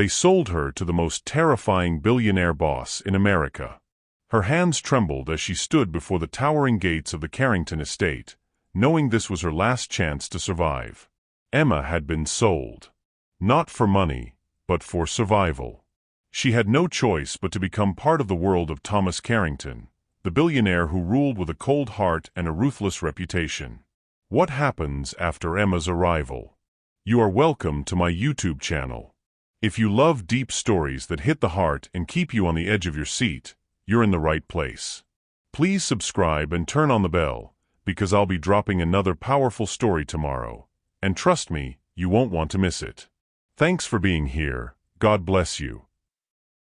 They sold her to the most terrifying billionaire boss in America. Her hands trembled as she stood before the towering gates of the Carrington estate, knowing this was her last chance to survive. Emma had been sold. Not for money, but for survival. She had no choice but to become part of the world of Thomas Carrington, the billionaire who ruled with a cold heart and a ruthless reputation. What happens after Emma's arrival? You are welcome to my YouTube channel. If you love deep stories that hit the heart and keep you on the edge of your seat, you're in the right place. Please subscribe and turn on the bell, because I'll be dropping another powerful story tomorrow. And trust me, you won't want to miss it. Thanks for being here. God bless you.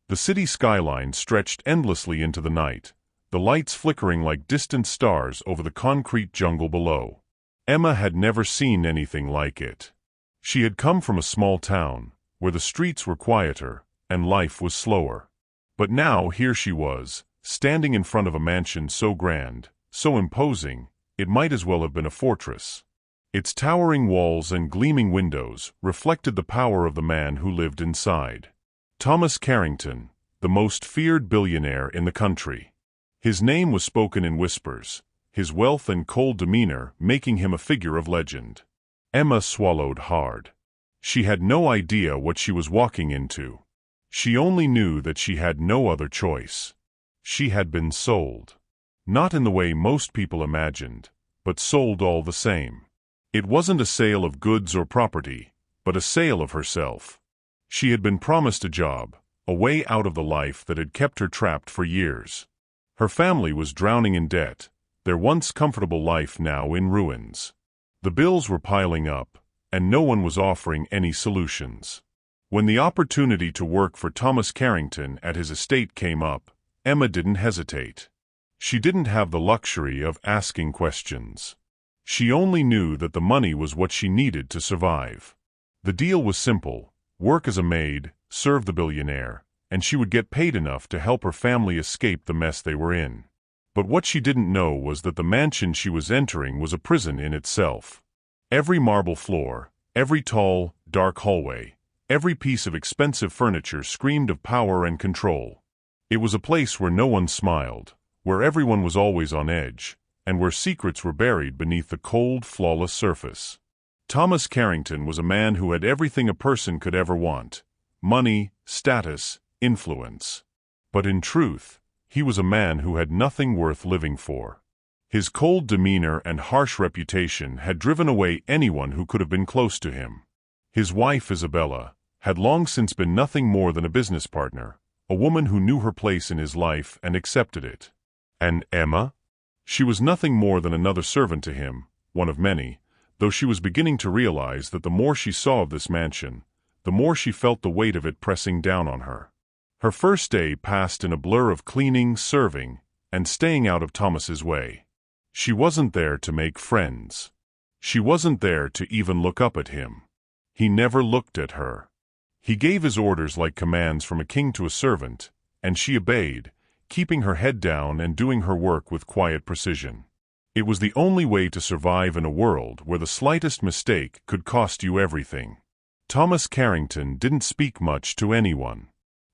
The city skyline stretched endlessly into the night, the lights flickering like distant stars over the concrete jungle below. Emma had never seen anything like it. She had come from a small town, where the streets were quieter and life was slower. But now here she was, standing in front of a mansion so grand, so imposing, it might as well have been a fortress. Its towering walls and gleaming windows reflected the power of the man who lived inside. Thomas Carrington, the most feared billionaire in the country. His name was spoken in whispers, his wealth and cold demeanor making him a figure of legend. Emma swallowed hard. She had no idea what she was walking into. She only knew that she had no other choice. She had been sold. Not in the way most people imagined, but sold all the same. It wasn't a sale of goods or property, but a sale of herself. She had been promised a job, a way out of the life that had kept her trapped for years. Her family was drowning in debt, their once comfortable life now in ruins. The bills were piling up, and no one was offering any solutions. When the opportunity to work for Thomas Carrington at his estate came up, Emma didn't hesitate. She didn't have the luxury of asking questions. She only knew that the money was what she needed to survive. The deal was simple: work as a maid, serve the billionaire, and she would get paid enough to help her family escape the mess they were in. But what she didn't know was that the mansion she was entering was a prison in itself. Every marble floor, every tall, dark hallway, every piece of expensive furniture screamed of power and control. It was a place where no one smiled, where everyone was always on edge, and where secrets were buried beneath the cold, flawless surface. Thomas Carrington was a man who had everything a person could ever want: money, status, influence. But in truth, he was a man who had nothing worth living for. His cold demeanor and harsh reputation had driven away anyone who could have been close to him. His wife, Isabella, had long since been nothing more than a business partner, a woman who knew her place in his life and accepted it. And Emma? She was nothing more than another servant to him, one of many, though she was beginning to realize that the more she saw of this mansion, the more she felt the weight of it pressing down on her. Her first day passed in a blur of cleaning, serving, and staying out of Thomas's way. She wasn't there to make friends. She wasn't there to even look up at him. He never looked at her. He gave his orders like commands from a king to a servant, and she obeyed, keeping her head down and doing her work with quiet precision. It was the only way to survive in a world where the slightest mistake could cost you everything. Thomas Carrington didn't speak much to anyone.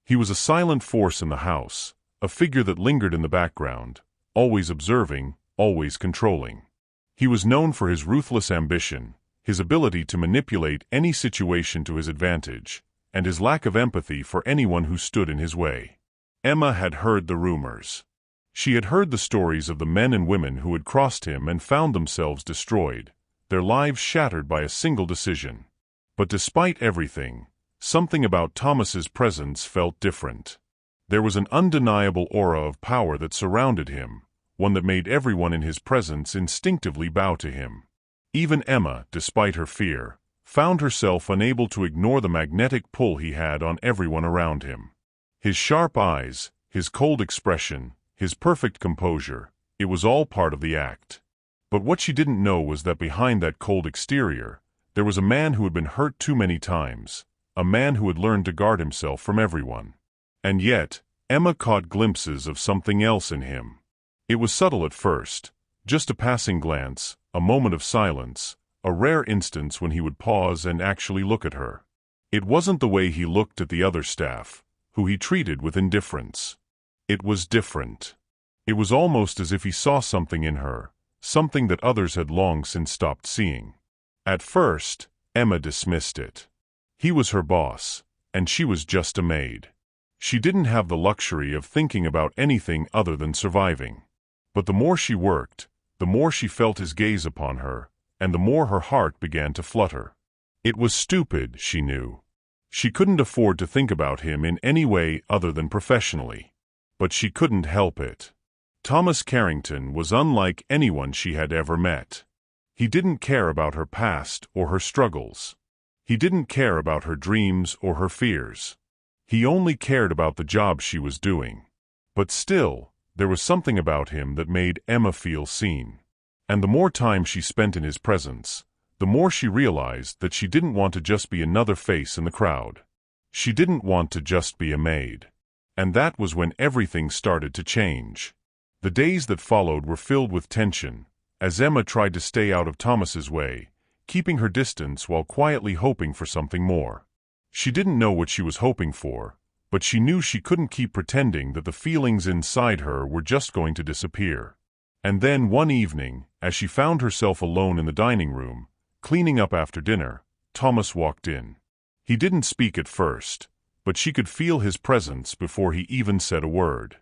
He was a silent force in the house, a figure that lingered in the background, always observing, always controlling. He was known for his ruthless ambition, his ability to manipulate any situation to his advantage, and his lack of empathy for anyone who stood in his way. Emma had heard the rumors. She had heard the stories of the men and women who had crossed him and found themselves destroyed, their lives shattered by a single decision. But despite everything, something about Thomas's presence felt different. There was an undeniable aura of power that surrounded him, one that made everyone in his presence instinctively bow to him. Even Emma, despite her fear, found herself unable to ignore the magnetic pull he had on everyone around him. His sharp eyes, his cold expression, his perfect composure, it was all part of the act. But what she didn't know was that behind that cold exterior, there was a man who had been hurt too many times, a man who had learned to guard himself from everyone. And yet, Emma caught glimpses of something else in him. It was subtle at first, just a passing glance, a moment of silence, a rare instance when he would pause and actually look at her. It wasn't the way he looked at the other staff, who he treated with indifference. It was different. It was almost as if he saw something in her, something that others had long since stopped seeing. At first, Emma dismissed it. He was her boss, and she was just a maid. She didn't have the luxury of thinking about anything other than surviving. But the more she worked, the more she felt his gaze upon her, and the more her heart began to flutter. It was stupid, she knew. She couldn't afford to think about him in any way other than professionally. But she couldn't help it. Thomas Carrington was unlike anyone she had ever met. He didn't care about her past or her struggles. He didn't care about her dreams or her fears. He only cared about the job she was doing. But still, there was something about him that made Emma feel seen. And the more time she spent in his presence, the more she realized that she didn't want to just be another face in the crowd. She didn't want to just be a maid. And that was when everything started to change. The days that followed were filled with tension, as Emma tried to stay out of Thomas's way, keeping her distance while quietly hoping for something more. She didn't know what she was hoping for, but she knew she couldn't keep pretending that the feelings inside her were just going to disappear. And then one evening, as she found herself alone in the dining room, cleaning up after dinner, Thomas walked in. He didn't speak at first, but she could feel his presence before he even said a word.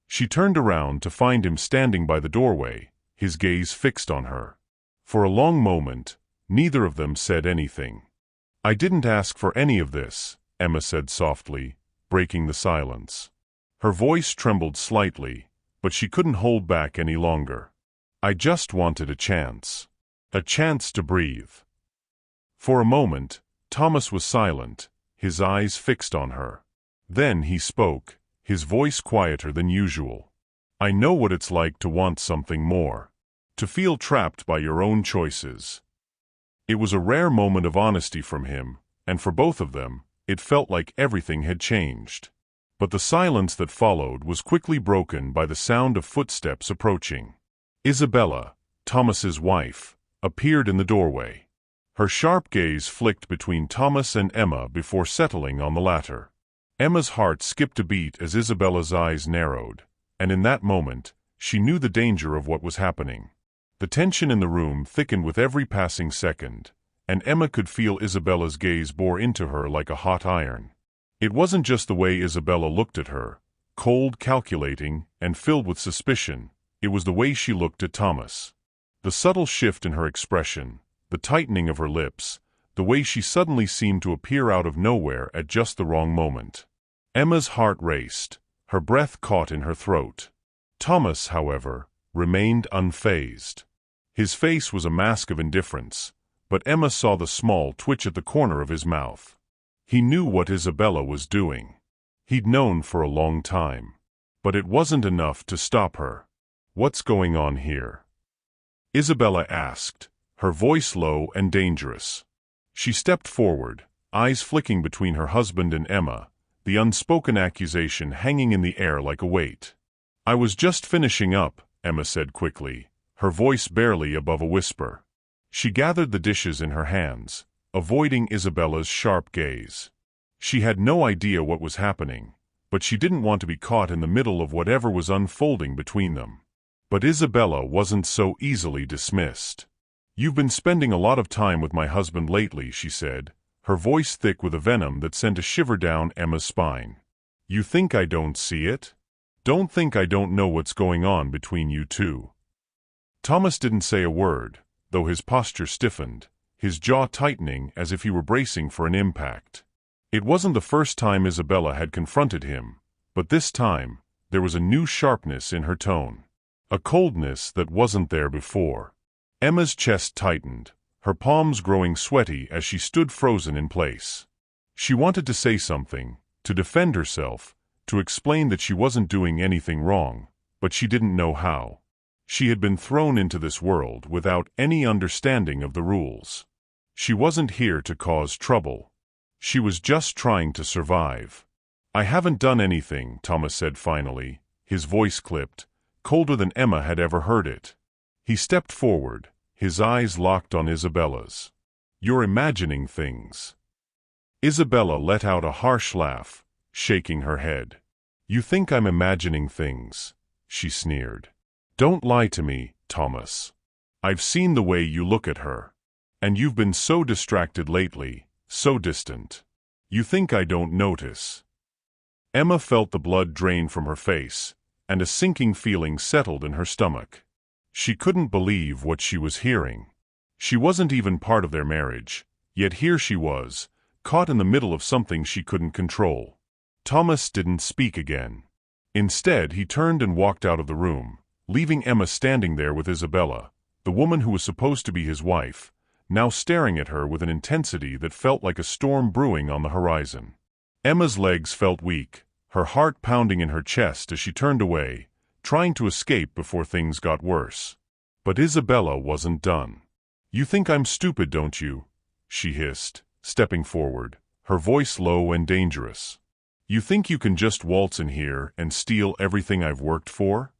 She turned around to find him standing by the doorway, his gaze fixed on her. For a long moment, neither of them said anything. "I didn't ask for any of this," Emma said softly, breaking the silence. Her voice trembled slightly, but she couldn't hold back any longer. "I just wanted a chance. A chance to breathe." For a moment, Thomas was silent, his eyes fixed on her. Then he spoke, his voice quieter than usual. "I know what it's like to want something more. To feel trapped by your own choices." It was a rare moment of honesty from him, and for both of them, it felt like everything had changed. But the silence that followed was quickly broken by the sound of footsteps approaching. Isabella, Thomas's wife, appeared in the doorway. Her sharp gaze flicked between Thomas and Emma before settling on the latter. Emma's heart skipped a beat as Isabella's eyes narrowed, and in that moment, she knew the danger of what was happening. The tension in the room thickened with every passing second, and Emma could feel Isabella's gaze bore into her like a hot iron. It wasn't just the way Isabella looked at her, cold, calculating, and filled with suspicion. It was the way she looked at Thomas. The subtle shift in her expression, the tightening of her lips, the way she suddenly seemed to appear out of nowhere at just the wrong moment. Emma's heart raced, her breath caught in her throat. Thomas, however, remained unfazed. His face was a mask of indifference, but Emma saw the small twitch at the corner of his mouth. He knew what Isabella was doing. He'd known for a long time. But it wasn't enough to stop her. "What's going on here?" Isabella asked, her voice low and dangerous. She stepped forward, eyes flicking between her husband and Emma, the unspoken accusation hanging in the air like a weight. "I was just finishing up," Emma said quickly, her voice barely above a whisper. She gathered the dishes in her hands, avoiding Isabella's sharp gaze. She had no idea what was happening, but she didn't want to be caught in the middle of whatever was unfolding between them. But Isabella wasn't so easily dismissed. "You've been spending a lot of time with my husband lately," she said, her voice thick with a venom that sent a shiver down Emma's spine. "You think I don't see it? Don't think I don't know what's going on between you two." Thomas didn't say a word, though his posture stiffened, his jaw tightening as if he were bracing for an impact. It wasn't the first time Isabella had confronted him, but this time, there was a new sharpness in her tone. A coldness that wasn't there before. Emma's chest tightened, her palms growing sweaty as she stood frozen in place. She wanted to say something, to defend herself, to explain that she wasn't doing anything wrong, but she didn't know how. She had been thrown into this world without any understanding of the rules. She wasn't here to cause trouble. She was just trying to survive. "I haven't done anything," Thomas said finally, his voice clipped, colder than Emma had ever heard it. He stepped forward, his eyes locked on Isabella's. "You're imagining things." Isabella let out a harsh laugh, shaking her head. "You think I'm imagining things," she sneered. "Don't lie to me, Thomas. I've seen the way you look at her. And you've been so distracted lately, so distant. You think I don't notice." Emma felt the blood drain from her face, and a sinking feeling settled in her stomach. She couldn't believe what she was hearing. She wasn't even part of their marriage, yet here she was, caught in the middle of something she couldn't control. Thomas didn't speak again. Instead, he turned and walked out of the room, leaving Emma standing there with Isabella, the woman who was supposed to be his wife, now staring at her with an intensity that felt like a storm brewing on the horizon. Emma's legs felt weak, her heart pounding in her chest as she turned away, trying to escape before things got worse. But Isabella wasn't done. "You think I'm stupid, don't you?" she hissed, stepping forward, her voice low and dangerous. "You think you can just waltz in here and steal everything I've worked for?"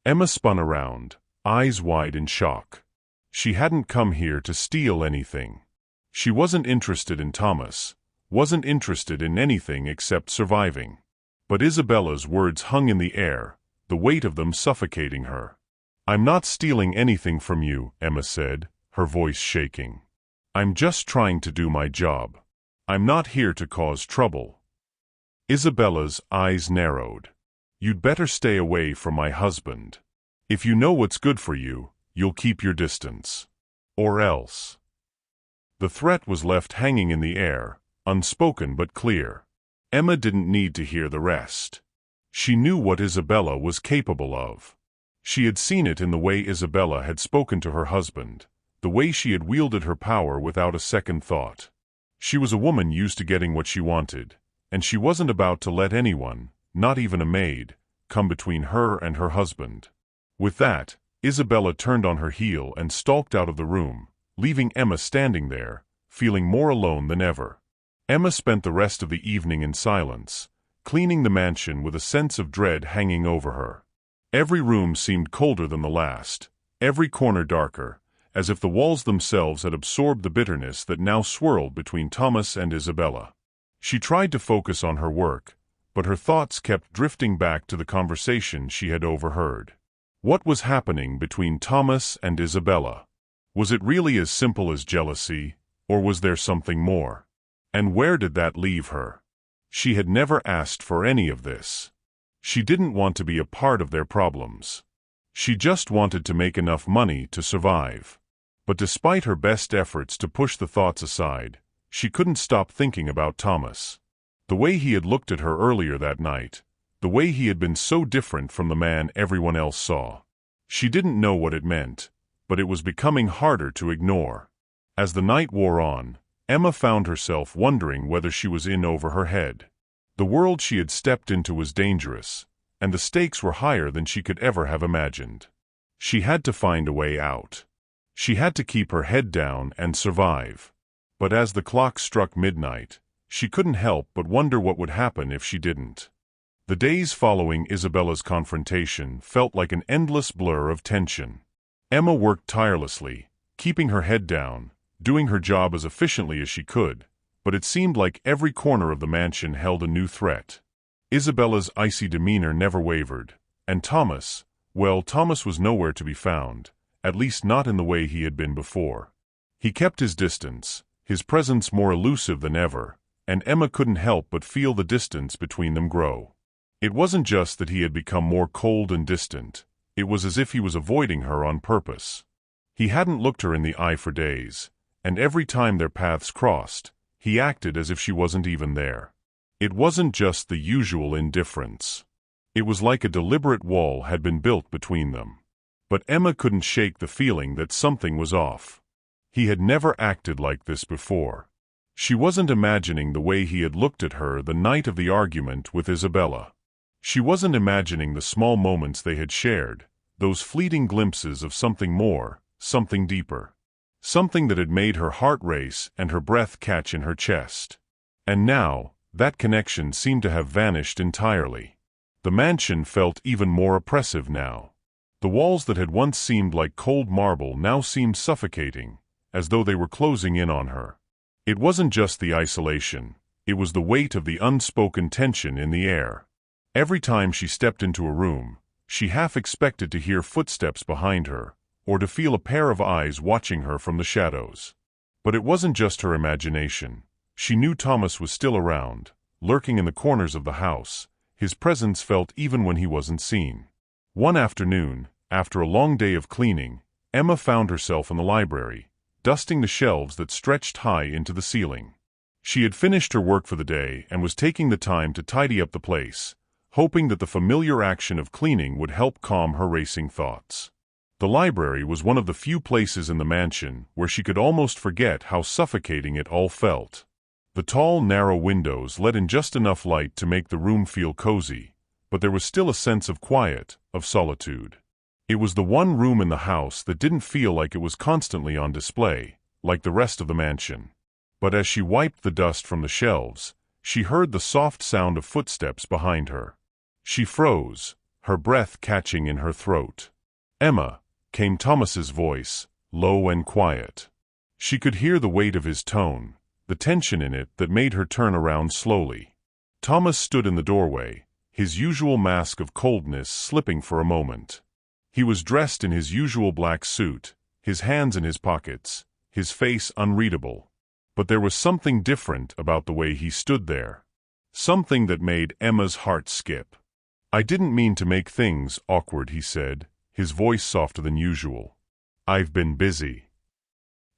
Emma spun around, eyes wide in shock. She hadn't come here to steal anything. She wasn't interested in Thomas, wasn't interested in anything except surviving. But Isabella's words hung in the air, the weight of them suffocating her. "I'm not stealing anything from you," Emma said, her voice shaking. "I'm just trying to do my job. I'm not here to cause trouble." Isabella's eyes narrowed. "You'd better stay away from my husband. If you know what's good for you, you'll keep your distance. Or else." The threat was left hanging in the air, unspoken but clear. Emma didn't need to hear the rest. She knew what Isabella was capable of. She had seen it in the way Isabella had spoken to her husband, the way she had wielded her power without a second thought. She was a woman used to getting what she wanted, and she wasn't about to let anyone, not even a maid, come between her and her husband. With that, Isabella turned on her heel and stalked out of the room, leaving Emma standing there, feeling more alone than ever. Emma spent the rest of the evening in silence, cleaning the mansion with a sense of dread hanging over her. Every room seemed colder than the last, every corner darker, as if the walls themselves had absorbed the bitterness that now swirled between Thomas and Isabella. She tried to focus on her work, but her thoughts kept drifting back to the conversation she had overheard. What was happening between Thomas and Isabella? Was it really as simple as jealousy, or was there something more? And where did that leave her? She had never asked for any of this. She didn't want to be a part of their problems. She just wanted to make enough money to survive. But despite her best efforts to push the thoughts aside, she couldn't stop thinking about Thomas. The way he had looked at her earlier that night, the way he had been so different from the man everyone else saw. She didn't know what it meant, but it was becoming harder to ignore. As the night wore on, Emma found herself wondering whether she was in over her head. The world she had stepped into was dangerous, and the stakes were higher than she could ever have imagined. She had to find a way out. She had to keep her head down and survive. But as the clock struck midnight, she couldn't help but wonder what would happen if she didn't. The days following Isabella's confrontation felt like an endless blur of tension. Emma worked tirelessly, keeping her head down, doing her job as efficiently as she could, but it seemed like every corner of the mansion held a new threat. Isabella's icy demeanor never wavered, and Thomas, well, Thomas was nowhere to be found, at least not in the way he had been before. He kept his distance, his presence more elusive than ever, and Emma couldn't help but feel the distance between them grow. It wasn't just that he had become more cold and distant, it was as if he was avoiding her on purpose. He hadn't looked her in the eye for days, and every time their paths crossed, he acted as if she wasn't even there. It wasn't just the usual indifference. It was like a deliberate wall had been built between them. But Emma couldn't shake the feeling that something was off. He had never acted like this before. She wasn't imagining the way he had looked at her the night of the argument with Isabella. She wasn't imagining the small moments they had shared, those fleeting glimpses of something more, something deeper. Something that had made her heart race and her breath catch in her chest. And now, that connection seemed to have vanished entirely. The mansion felt even more oppressive now. The walls that had once seemed like cold marble now seemed suffocating, as though they were closing in on her. It wasn't just the isolation, it was the weight of the unspoken tension in the air. Every time she stepped into a room, she half expected to hear footsteps behind her, or to feel a pair of eyes watching her from the shadows. But it wasn't just her imagination. She knew Thomas was still around, lurking in the corners of the house, his presence felt even when he wasn't seen. One afternoon, after a long day of cleaning, Emma found herself in the library, dusting the shelves that stretched high into the ceiling. She had finished her work for the day and was taking the time to tidy up the place, hoping that the familiar action of cleaning would help calm her racing thoughts. The library was one of the few places in the mansion where she could almost forget how suffocating it all felt. The tall, narrow windows let in just enough light to make the room feel cozy, but there was still a sense of quiet, of solitude. It was the one room in the house that didn't feel like it was constantly on display, like the rest of the mansion. But as she wiped the dust from the shelves, she heard the soft sound of footsteps behind her. She froze, her breath catching in her throat. "Emma," came Thomas's voice, low and quiet. She could hear the weight of his tone, the tension in it that made her turn around slowly. Thomas stood in the doorway, his usual mask of coldness slipping for a moment. He was dressed in his usual black suit, his hands in his pockets, his face unreadable. But there was something different about the way he stood there. Something that made Emma's heart skip. "I didn't mean to make things awkward," he said, his voice softer than usual. "I've been busy."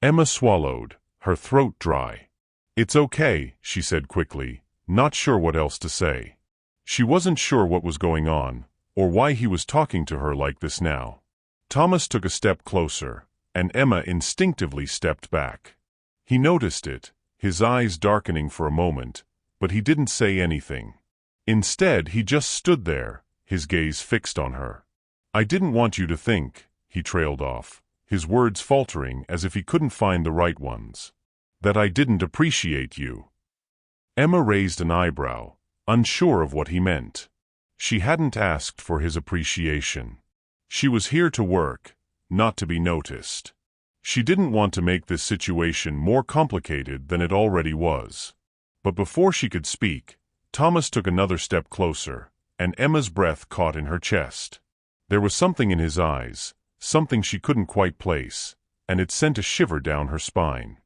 Emma swallowed, her throat dry. "It's okay," she said quickly, not sure what else to say. She wasn't sure what was going on, or why he was talking to her like this now. Thomas took a step closer, and Emma instinctively stepped back. He noticed it, his eyes darkening for a moment, but he didn't say anything. Instead, he just stood there, his gaze fixed on her. "I didn't want you to think," he trailed off, his words faltering as if he couldn't find the right ones, "that I didn't appreciate you." Emma raised an eyebrow, unsure of what he meant. She hadn't asked for his appreciation. She was here to work, not to be noticed. She didn't want to make this situation more complicated than it already was. But before she could speak, Thomas took another step closer, and Emma's breath caught in her chest. There was something in his eyes, something she couldn't quite place, and it sent a shiver down her spine.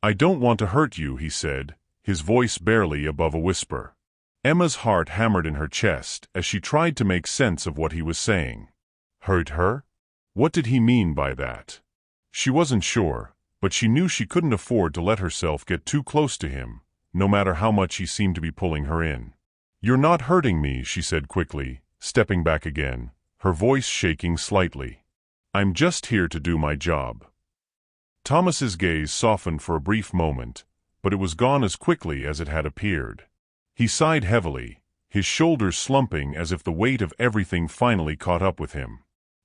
"I don't want to hurt you," he said, his voice barely above a whisper. Emma's heart hammered in her chest as she tried to make sense of what he was saying. Hurt her? What did he mean by that? She wasn't sure, but she knew she couldn't afford to let herself get too close to him, no matter how much he seemed to be pulling her in. "You're not hurting me," she said quickly, stepping back again, her voice shaking slightly. "I'm just here to do my job." Thomas's gaze softened for a brief moment, but it was gone as quickly as it had appeared. He sighed heavily, his shoulders slumping as if the weight of everything finally caught up with him.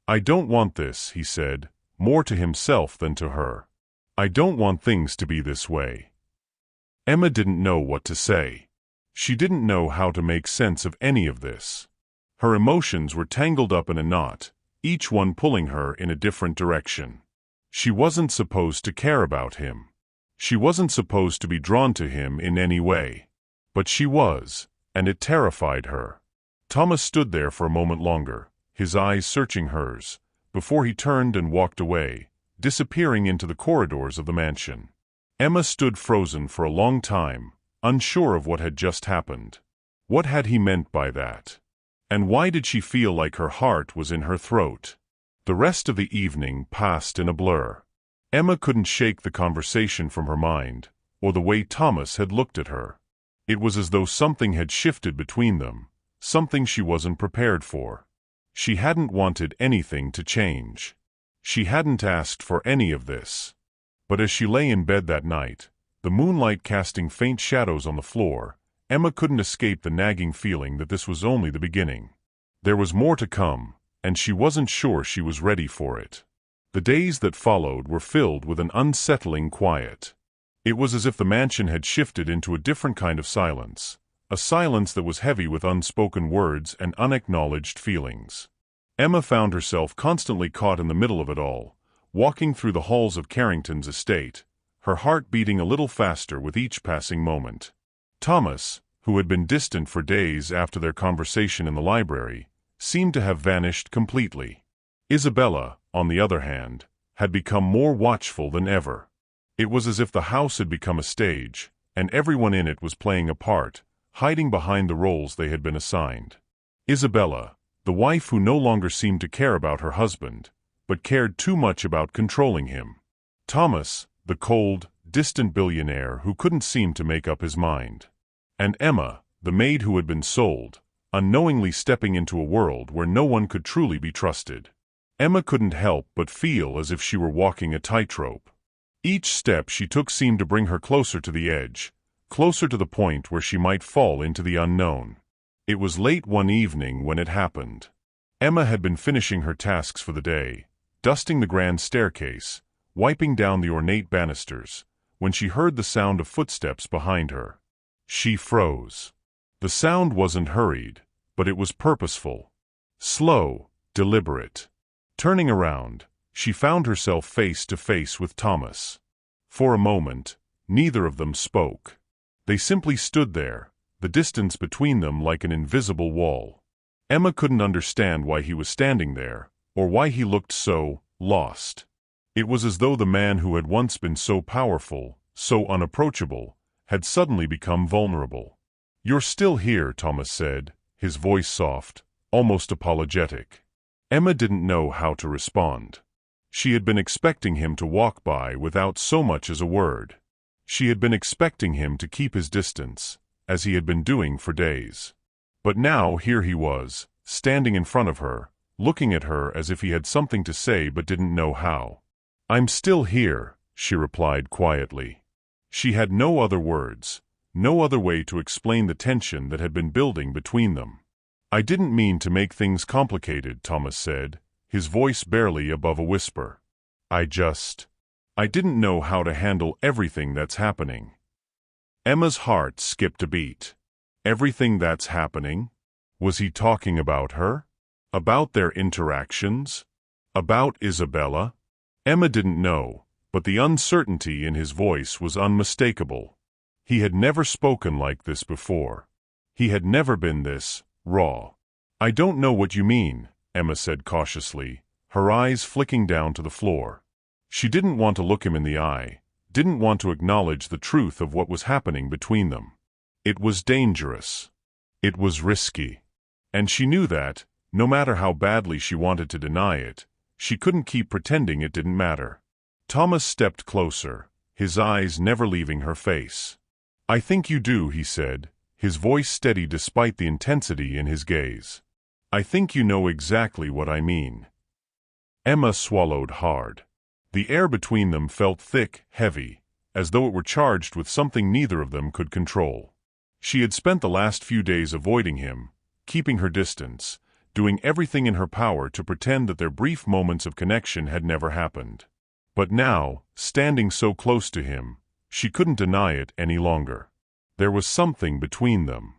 "I don't want this," he said, more to himself than to her. "I don't want things to be this way." Emma didn't know what to say. She didn't know how to make sense of any of this. Her emotions were tangled up in a knot, each one pulling her in a different direction. She wasn't supposed to care about him. She wasn't supposed to be drawn to him in any way. But she was, and it terrified her. Thomas stood there for a moment longer, his eyes searching hers, before he turned and walked away, disappearing into the corridors of the mansion. Emma stood frozen for a long time, unsure of what had just happened. What had he meant by that? And why did she feel like her heart was in her throat? The rest of the evening passed in a blur. Emma couldn't shake the conversation from her mind, or the way Thomas had looked at her. It was as though something had shifted between them, something she wasn't prepared for. She hadn't wanted anything to change. She hadn't asked for any of this. But as she lay in bed that night, the moonlight casting faint shadows on the floor, Emma couldn't escape the nagging feeling that this was only the beginning. There was more to come, and she wasn't sure she was ready for it. The days that followed were filled with an unsettling quiet. It was as if the mansion had shifted into a different kind of silence, a silence that was heavy with unspoken words and unacknowledged feelings. Emma found herself constantly caught in the middle of it all, walking through the halls of Carrington's estate, her heart beating a little faster with each passing moment. Thomas, who had been distant for days after their conversation in the library, seemed to have vanished completely. Isabella, on the other hand, had become more watchful than ever. It was as if the house had become a stage, and everyone in it was playing a part, hiding behind the roles they had been assigned. Isabella, the wife who no longer seemed to care about her husband, but cared too much about controlling him. Thomas, the cold, distant billionaire who couldn't seem to make up his mind. And Emma, the maid who had been sold, unknowingly stepping into a world where no one could truly be trusted. Emma couldn't help but feel as if she were walking a tightrope. Each step she took seemed to bring her closer to the edge, closer to the point where she might fall into the unknown. It was late one evening when it happened. Emma had been finishing her tasks for the day, dusting the grand staircase, wiping down the ornate banisters, when she heard the sound of footsteps behind her. She froze. The sound wasn't hurried, but it was purposeful. Slow, deliberate. Turning around, she found herself face to face with Thomas. For a moment, neither of them spoke. They simply stood there, the distance between them like an invisible wall. Emma couldn't understand why he was standing there, or why he looked so lost. It was as though the man who had once been so powerful, so unapproachable, had suddenly become vulnerable. "You're still here," Thomas said, his voice soft, almost apologetic. Emma didn't know how to respond. She had been expecting him to walk by without so much as a word. She had been expecting him to keep his distance, as he had been doing for days. But now here he was, standing in front of her, looking at her as if he had something to say but didn't know how. "I'm still here," she replied quietly. She had no other words, no other way to explain the tension that had been building between them. "I didn't mean to make things complicated," Thomas said, his voice barely above a whisper. I didn't know how to handle everything that's happening." Emma's heart skipped a beat. Everything that's happening? Was he talking about her? About their interactions? About Isabella? Emma didn't know, but the uncertainty in his voice was unmistakable. He had never spoken like this before. He had never been this raw. "I don't know what you mean," Emma said cautiously, her eyes flicking down to the floor. She didn't want to look him in the eye, didn't want to acknowledge the truth of what was happening between them. It was dangerous. It was risky. And she knew that, no matter how badly she wanted to deny it, she couldn't keep pretending it didn't matter. Thomas stepped closer, his eyes never leaving her face. "I think you do," he said, his voice steady despite the intensity in his gaze. "I think you know exactly what I mean." Emma swallowed hard. The air between them felt thick, heavy, as though it were charged with something neither of them could control. She had spent the last few days avoiding him, keeping her distance, doing everything in her power to pretend that their brief moments of connection had never happened. But now, standing so close to him, she couldn't deny it any longer. There was something between them.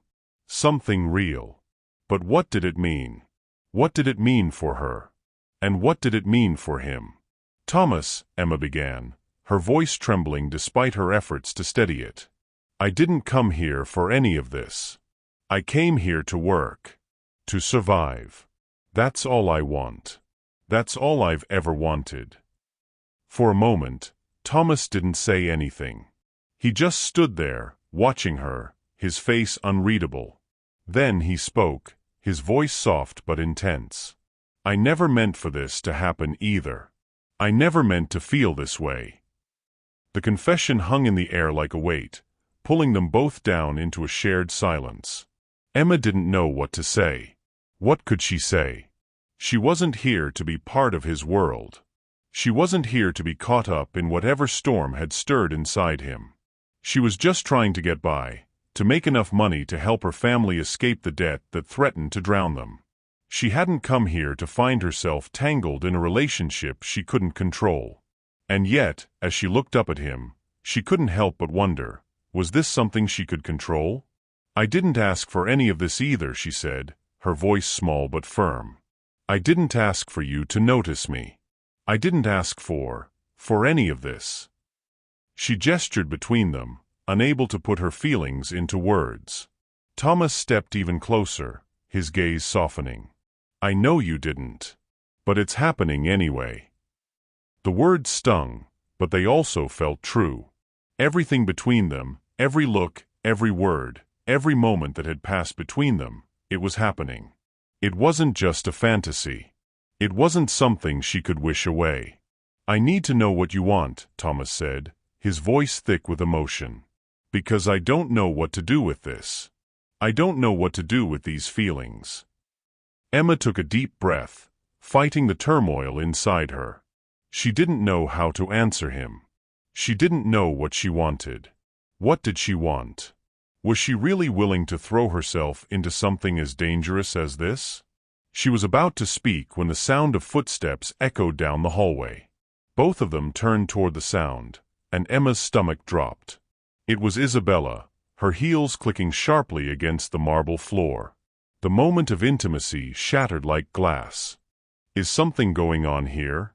Something real. But what did it mean? What did it mean for her? And what did it mean for him? "Thomas," Emma began, her voice trembling despite her efforts to steady it. "I didn't come here for any of this. I came here to work. To survive. That's all I want. That's all I've ever wanted." For a moment, Thomas didn't say anything. He just stood there, watching her, his face unreadable. Then he spoke, his voice soft but intense. "I never meant for this to happen either. I never meant to feel this way." The confession hung in the air like a weight, pulling them both down into a shared silence. Emma didn't know what to say. What could she say? She wasn't here to be part of his world. She wasn't here to be caught up in whatever storm had stirred inside him. She was just trying to get by, to make enough money to help her family escape the debt that threatened to drown them. She hadn't come here to find herself tangled in a relationship she couldn't control. And yet, as she looked up at him, she couldn't help but wonder, was this something she could control? "I didn't ask for any of this either," she said, her voice small but firm. "I didn't ask for you to notice me. I didn't ask for any of this." She gestured between them, unable to put her feelings into words. Thomas stepped even closer, his gaze softening. I know you didn't. But it's happening anyway. The words stung, but they also felt true. Everything between them, every look, every word, every moment that had passed between them, it was happening. It wasn't just a fantasy. It wasn't something she could wish away. I need to know what you want, Thomas said, his voice thick with emotion. Because I don't know what to do with this. I don't know what to do with these feelings. Emma took a deep breath, fighting the turmoil inside her. She didn't know how to answer him. She didn't know what she wanted. What did she want? Was she really willing to throw herself into something as dangerous as this? She was about to speak when the sound of footsteps echoed down the hallway. Both of them turned toward the sound, and Emma's stomach dropped. It was Isabella, her heels clicking sharply against the marble floor. The moment of intimacy shattered like glass. Is something going on here?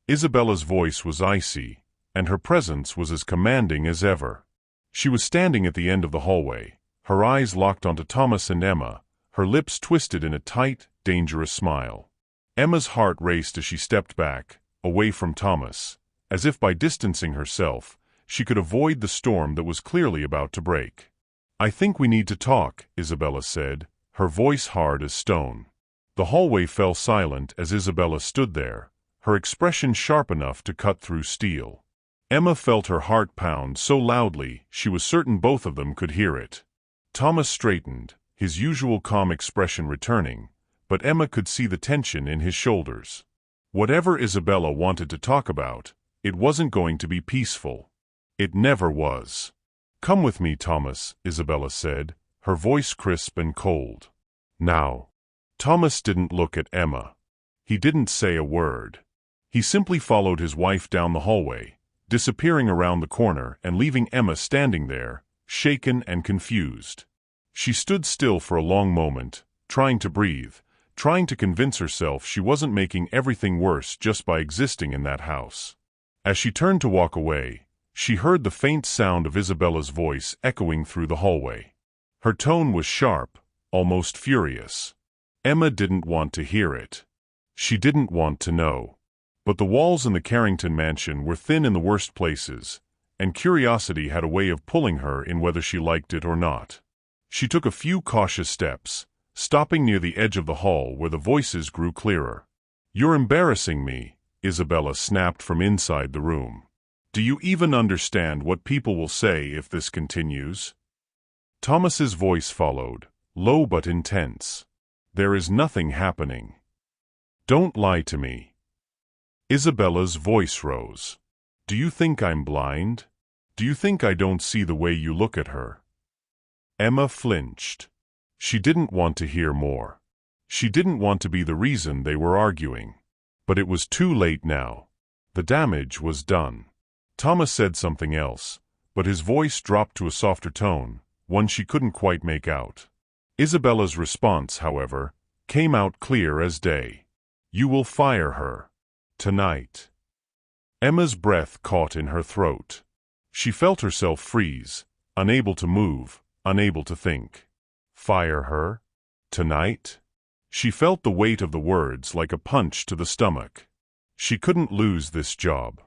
Isabella's voice was icy, and her presence was as commanding as ever. She was standing at the end of the hallway, her eyes locked onto Thomas and Emma, her lips twisted in a tight, dangerous smile. Emma's heart raced as she stepped back, away from Thomas, as if by distancing herself, she could avoid the storm that was clearly about to break. I think we need to talk, Isabella said, her voice hard as stone. The hallway fell silent as Isabella stood there, her expression sharp enough to cut through steel. Emma felt her heart pound so loudly she was certain both of them could hear it. Thomas straightened, his usual calm expression returning, but Emma could see the tension in his shoulders. Whatever Isabella wanted to talk about, it wasn't going to be peaceful. It never was. Come with me, Thomas, Isabella said, her voice crisp and cold. Now. Thomas didn't look at Emma. He didn't say a word. He simply followed his wife down the hallway, disappearing around the corner and leaving Emma standing there, shaken and confused. She stood still for a long moment, trying to breathe, trying to convince herself she wasn't making everything worse just by existing in that house. As she turned to walk away, she heard the faint sound of Isabella's voice echoing through the hallway. Her tone was sharp, almost furious. Emma didn't want to hear it. She didn't want to know. But the walls in the Carrington mansion were thin in the worst places, and curiosity had a way of pulling her in whether she liked it or not. She took a few cautious steps, stopping near the edge of the hall where the voices grew clearer. You're embarrassing me, Isabella snapped from inside the room. Do you even understand what people will say if this continues? Thomas's voice followed, low but intense. There is nothing happening. Don't lie to me. Isabella's voice rose. Do you think I'm blind? Do you think I don't see the way you look at her? Emma flinched. She didn't want to hear more. She didn't want to be the reason they were arguing. But it was too late now. The damage was done. Thomas said something else, but his voice dropped to a softer tone, one she couldn't quite make out. Isabella's response, however, came out clear as day. You will fire her. Tonight. Emma's breath caught in her throat. She felt herself freeze, unable to move, unable to think. Fire her? Tonight? She felt the weight of the words like a punch to the stomach. She couldn't lose this job.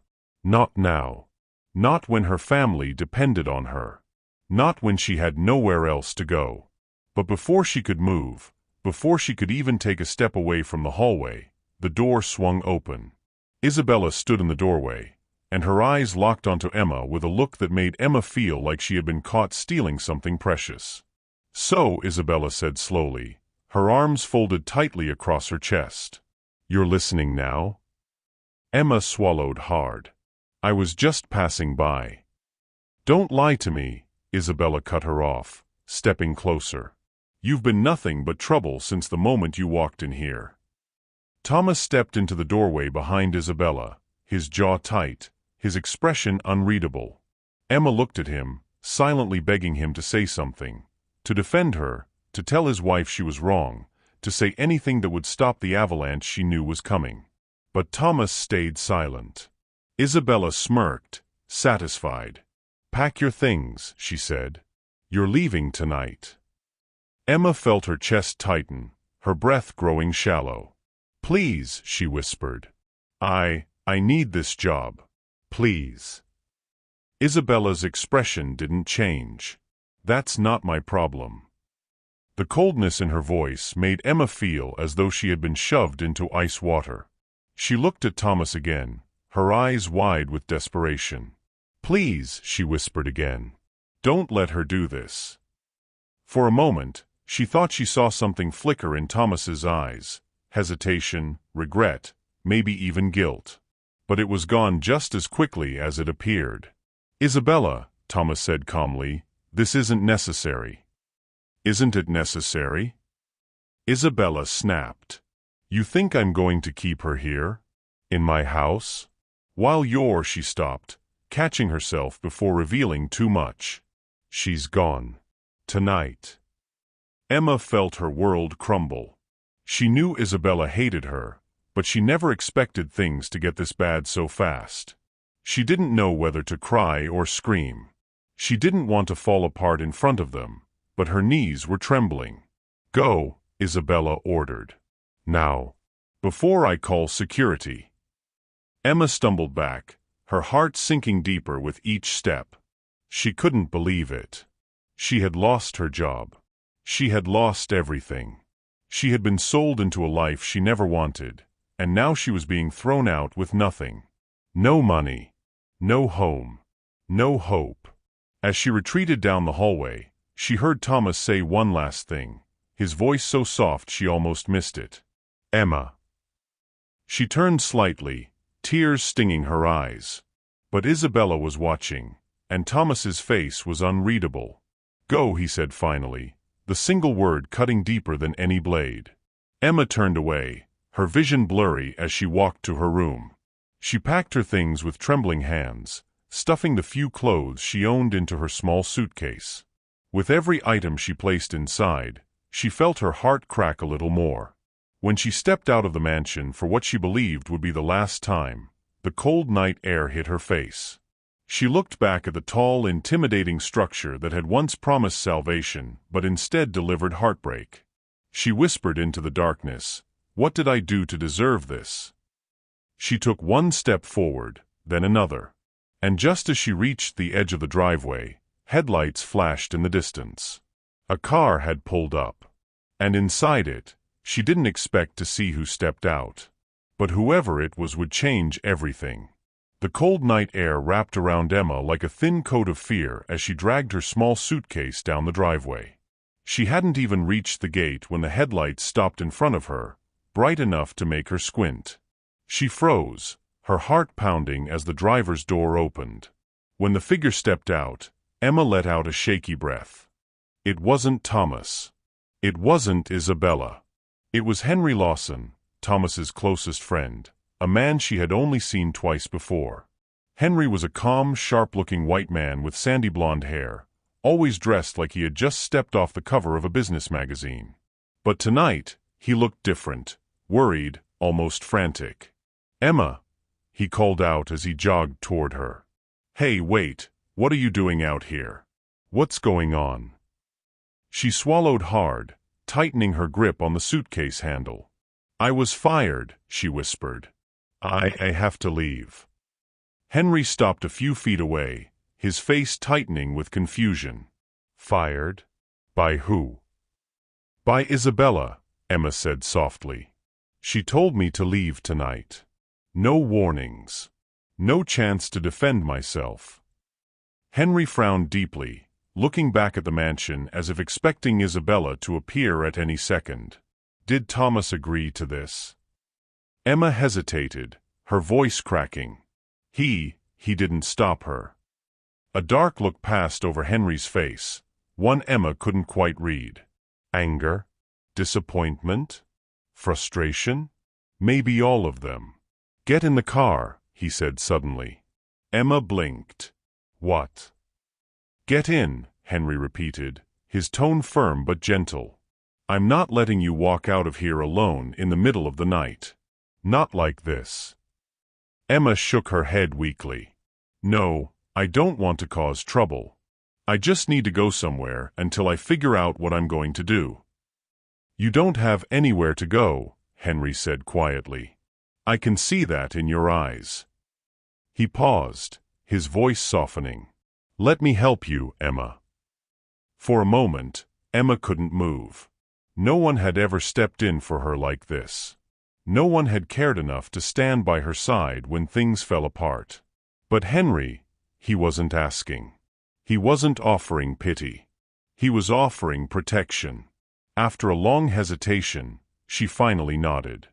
Not now. Not when her family depended on her. Not when she had nowhere else to go. But before she could move, before she could even take a step away from the hallway, the door swung open. Isabella stood in the doorway, and her eyes locked onto Emma with a look that made Emma feel like she had been caught stealing something precious. So, Isabella said slowly, her arms folded tightly across her chest. You're listening now? Emma swallowed hard. I was just passing by. Don't lie to me, Isabella cut her off, stepping closer. You've been nothing but trouble since the moment you walked in here. Thomas stepped into the doorway behind Isabella, his jaw tight, his expression unreadable. Emma looked at him, silently begging him to say something, to defend her, to tell his wife she was wrong, to say anything that would stop the avalanche she knew was coming. But Thomas stayed silent. Isabella smirked, satisfied. "Pack your things," she said. "You're leaving tonight." Emma felt her chest tighten, her breath growing shallow. "Please," she whispered. I need this job. Please." Isabella's expression didn't change. "That's not my problem." The coldness in her voice made Emma feel as though she had been shoved into ice water. She looked at Thomas again, her eyes wide with desperation. "Please," she whispered again. "Don't let her do this." For a moment, she thought she saw something flicker in Thomas's eyes, hesitation, regret, maybe even guilt. But it was gone just as quickly as it appeared. "Isabella," Thomas said calmly, "this isn't necessary." "Isn't it necessary?" Isabella snapped. "You think I'm going to keep her here? In my house? While she stopped, catching herself before revealing too much. "She's gone. Tonight." Emma felt her world crumble. She knew Isabella hated her, but she never expected things to get this bad so fast. She didn't know whether to cry or scream. She didn't want to fall apart in front of them, but her knees were trembling. "Go," Isabella ordered. "Now. Before I call security." Emma stumbled back, her heart sinking deeper with each step. She couldn't believe it. She had lost her job. She had lost everything. She had been sold into a life she never wanted, and now she was being thrown out with nothing. No money. No home. No hope. As she retreated down the hallway, she heard Thomas say one last thing, his voice so soft she almost missed it. "Emma." She turned slightly, tears stinging her eyes. But Isabella was watching, and Thomas's face was unreadable. "Go," he said finally, the single word cutting deeper than any blade. Emma turned away, her vision blurry as she walked to her room. She packed her things with trembling hands, stuffing the few clothes she owned into her small suitcase. With every item she placed inside, she felt her heart crack a little more. When she stepped out of the mansion for what she believed would be the last time, the cold night air hit her face. She looked back at the tall, intimidating structure that had once promised salvation but instead delivered heartbreak. She whispered into the darkness, "What did I do to deserve this?" She took one step forward, then another. And just as she reached the edge of the driveway, headlights flashed in the distance. A car had pulled up. And inside it, she didn't expect to see who stepped out. But whoever it was would change everything. The cold night air wrapped around Emma like a thin coat of fear as she dragged her small suitcase down the driveway. She hadn't even reached the gate when the headlights stopped in front of her, bright enough to make her squint. She froze, her heart pounding as the driver's door opened. When the figure stepped out, Emma let out a shaky breath. It wasn't Thomas. It wasn't Isabella. It was Henry Lawson, Thomas's closest friend, a man she had only seen twice before. Henry was a calm, sharp-looking white man with sandy blonde hair, always dressed like he had just stepped off the cover of a business magazine. But tonight, he looked different, worried, almost frantic. "Emma," he called out as he jogged toward her. "Hey, wait, what are you doing out here? What's going on?" She swallowed hard, tightening her grip on the suitcase handle. "I was fired," she whispered. I have to leave." Henry stopped a few feet away, his face tightening with confusion. "Fired? By who?" "By Isabella," Emma said softly. "She told me to leave tonight. No warnings. No chance to defend myself." Henry frowned deeply, looking back at the mansion as if expecting Isabella to appear at any second. Did Thomas agree to this? Emma hesitated, her voice cracking. He didn't stop her. A dark look passed over Henry's face, one Emma couldn't quite read. Anger? Disappointment? Frustration? Maybe all of them. "Get in the car," he said suddenly. Emma blinked. "What?" "Get in," Henry repeated, his tone firm but gentle. "I'm not letting you walk out of here alone in the middle of the night. Not like this." Emma shook her head weakly. "No, I don't want to cause trouble. I just need to go somewhere until I figure out what I'm going to do." "You don't have anywhere to go," Henry said quietly. "I can see that in your eyes." He paused, his voice softening. "Let me help you, Emma." For a moment, Emma couldn't move. No one had ever stepped in for her like this. No one had cared enough to stand by her side when things fell apart. But Henry, he wasn't asking. He wasn't offering pity. He was offering protection. After a long hesitation, she finally nodded.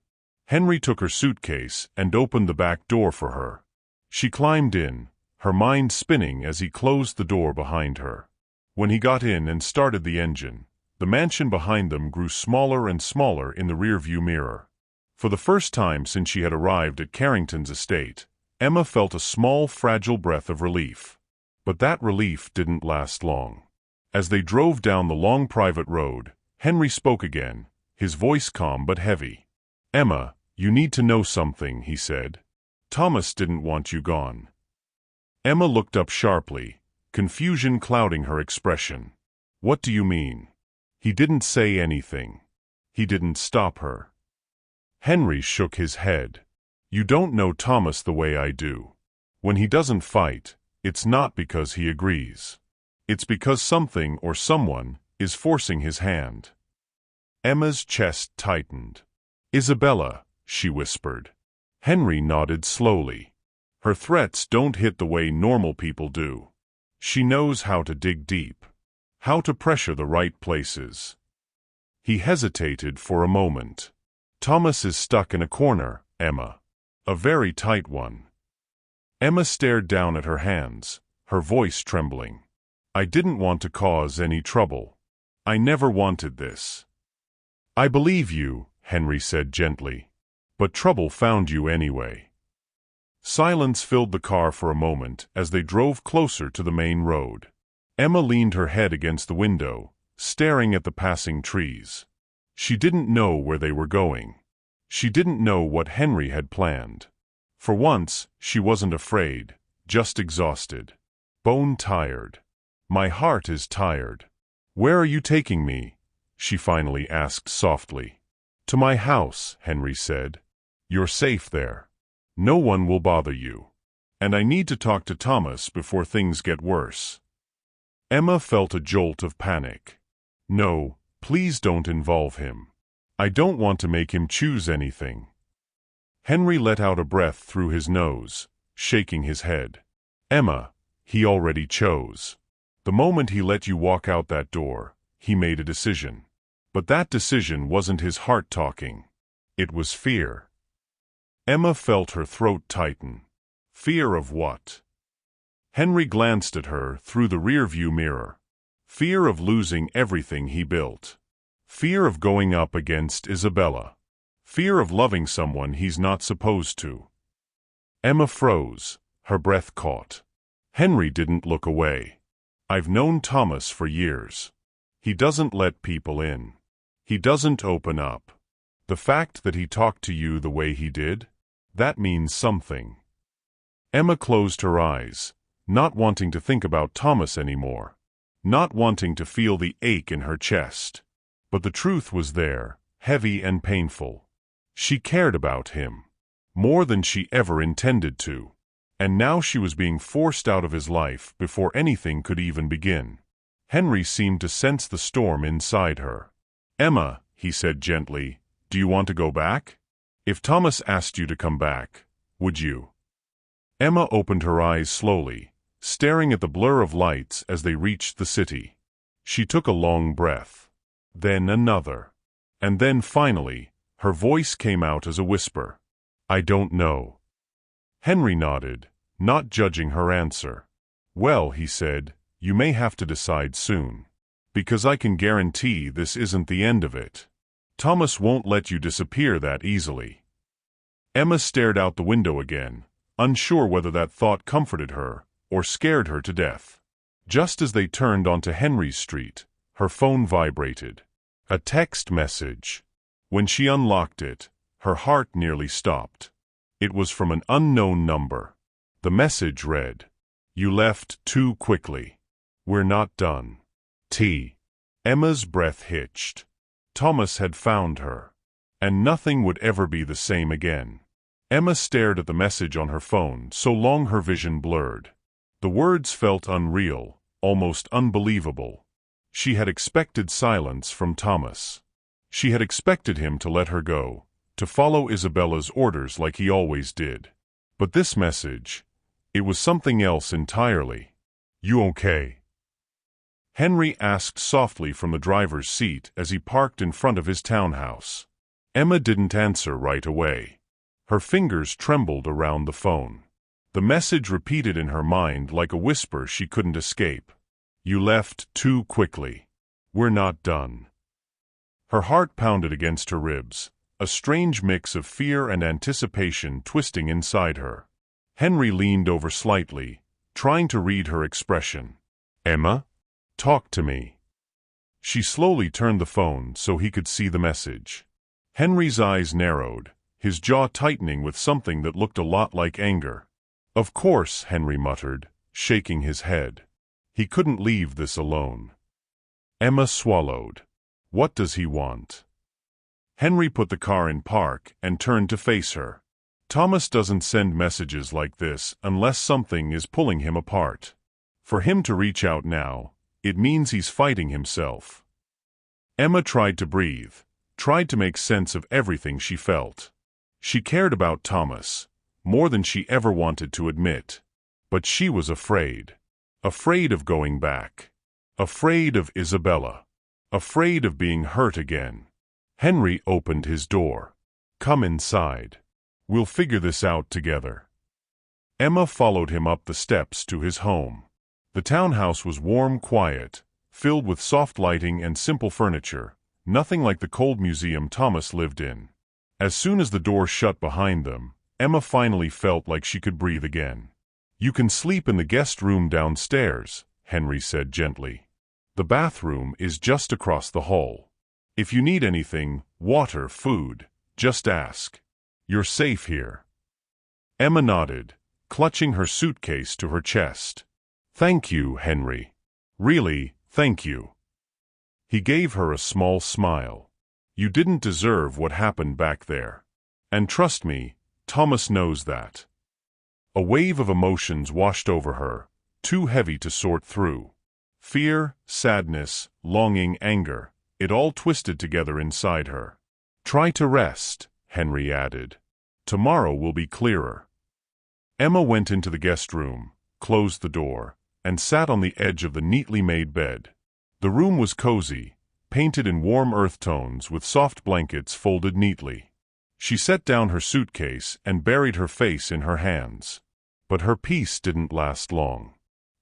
Henry took her suitcase and opened the back door for her. She climbed in, her mind spinning as he closed the door behind her. When he got in and started the engine, the mansion behind them grew smaller and smaller in the rearview mirror. For the first time since she had arrived at Carrington's estate, Emma felt a small, fragile breath of relief. But that relief didn't last long. As they drove down the long private road, Henry spoke again, his voice calm but heavy. "Emma, you need to know something," he said. "Thomas didn't want you gone." Emma looked up sharply, confusion clouding her expression. "What do you mean?" He didn't say anything. He didn't stop her. Henry shook his head. "You don't know Thomas the way I do. When he doesn't fight, it's not because he agrees. It's because something or someone is forcing his hand." Emma's chest tightened. "Isabella," she whispered. Henry nodded slowly. "Her threats don't hit the way normal people do. She knows how to dig deep, how to pressure the right places." He hesitated for a moment. "Thomas is stuck in a corner, Emma. A very tight one." Emma stared down at her hands, her voice trembling. "I didn't want to cause any trouble. I never wanted this." "I believe you," Henry said gently. "But trouble found you anyway." Silence filled the car for a moment as they drove closer to the main road. Emma leaned her head against the window, staring at the passing trees. She didn't know where they were going. She didn't know what Henry had planned. For once, she wasn't afraid, just exhausted. Bone-tired. "My heart is tired." "Where are you taking me?" she finally asked softly. "To my house," Henry said. "You're safe there. No one will bother you. And I need to talk to Thomas before things get worse." Emma felt a jolt of panic. "No, please don't involve him. I don't want to make him choose anything." Henry let out a breath through his nose, shaking his head. "Emma, he already chose. The moment he let you walk out that door, he made a decision. But that decision wasn't his heart talking. It was fear." Emma felt her throat tighten. Fear of what? Henry glanced at her through the rearview mirror. Fear of losing everything he built. Fear of going up against Isabella. Fear of loving someone he's not supposed to. Emma froze, her breath caught. Henry didn't look away. "I've known Thomas for years. He doesn't let people in. He doesn't open up. The fact that he talked to you the way he did, that means something." Emma closed her eyes, not wanting to think about Thomas anymore, not wanting to feel the ache in her chest. But the truth was there, heavy and painful. She cared about him, more than she ever intended to. And now she was being forced out of his life before anything could even begin. Henry seemed to sense the storm inside her. "Emma," he said gently, "do you want to go back? If Thomas asked you to come back, would you?" Emma opened her eyes slowly, staring at the blur of lights as they reached the city. She took a long breath. Then another. And then finally, her voice came out as a whisper. "I don't know." Henry nodded, not judging her answer. "Well," he said, "you may have to decide soon. Because I can guarantee this isn't the end of it. Thomas won't let you disappear that easily." Emma stared out the window again, unsure whether that thought comforted her or scared her to death. Just as they turned onto Henry's Street, her phone vibrated. A text message. When she unlocked it, her heart nearly stopped. It was from an unknown number. The message read, You left too quickly. We're not done. T. Emma's breath hitched. Thomas had found her. And nothing would ever be the same again. Emma stared at the message on her phone, so long her vision blurred. The words felt unreal, almost unbelievable. She had expected silence from Thomas. She had expected him to let her go, to follow Isabella's orders like he always did. But this message, it was something else entirely. You okay? Henry asked softly from the driver's seat as he parked in front of his townhouse. Emma didn't answer right away. Her fingers trembled around the phone. The message repeated in her mind like a whisper she couldn't escape. You left too quickly. We're not done. Her heart pounded against her ribs, a strange mix of fear and anticipation twisting inside her. Henry leaned over slightly, trying to read her expression. Emma? Talk to me. She slowly turned the phone so he could see the message. Henry's eyes narrowed, his jaw tightening with something that looked a lot like anger. Of course, Henry muttered, shaking his head. He couldn't leave this alone. Emma swallowed. What does he want? Henry put the car in park and turned to face her. Thomas doesn't send messages like this unless something is pulling him apart. For him to reach out now, it means he's fighting himself. Emma tried to breathe, tried to make sense of everything she felt. She cared about Thomas, more than she ever wanted to admit. But she was afraid. Afraid of going back. Afraid of Isabella. Afraid of being hurt again. Henry opened his door. Come inside. We'll figure this out together. Emma followed him up the steps to his home. The townhouse was warm, quiet, filled with soft lighting and simple furniture, nothing like the cold museum Thomas lived in. As soon as the door shut behind them, Emma finally felt like she could breathe again. You can sleep in the guest room downstairs, Henry said gently. The bathroom is just across the hall. If you need anything, water, food, just ask. You're safe here. Emma nodded, clutching her suitcase to her chest. Thank you, Henry. Really, thank you. He gave her a small smile. You didn't deserve what happened back there. And trust me, Thomas knows that. A wave of emotions washed over her, too heavy to sort through. Fear, sadness, longing, anger, it all twisted together inside her. Try to rest, Henry added. Tomorrow will be clearer. Emma went into the guest room, closed the door, and sat on the edge of the neatly made bed. The room was cozy, painted in warm earth tones with soft blankets folded neatly. She set down her suitcase and buried her face in her hands. But her peace didn't last long.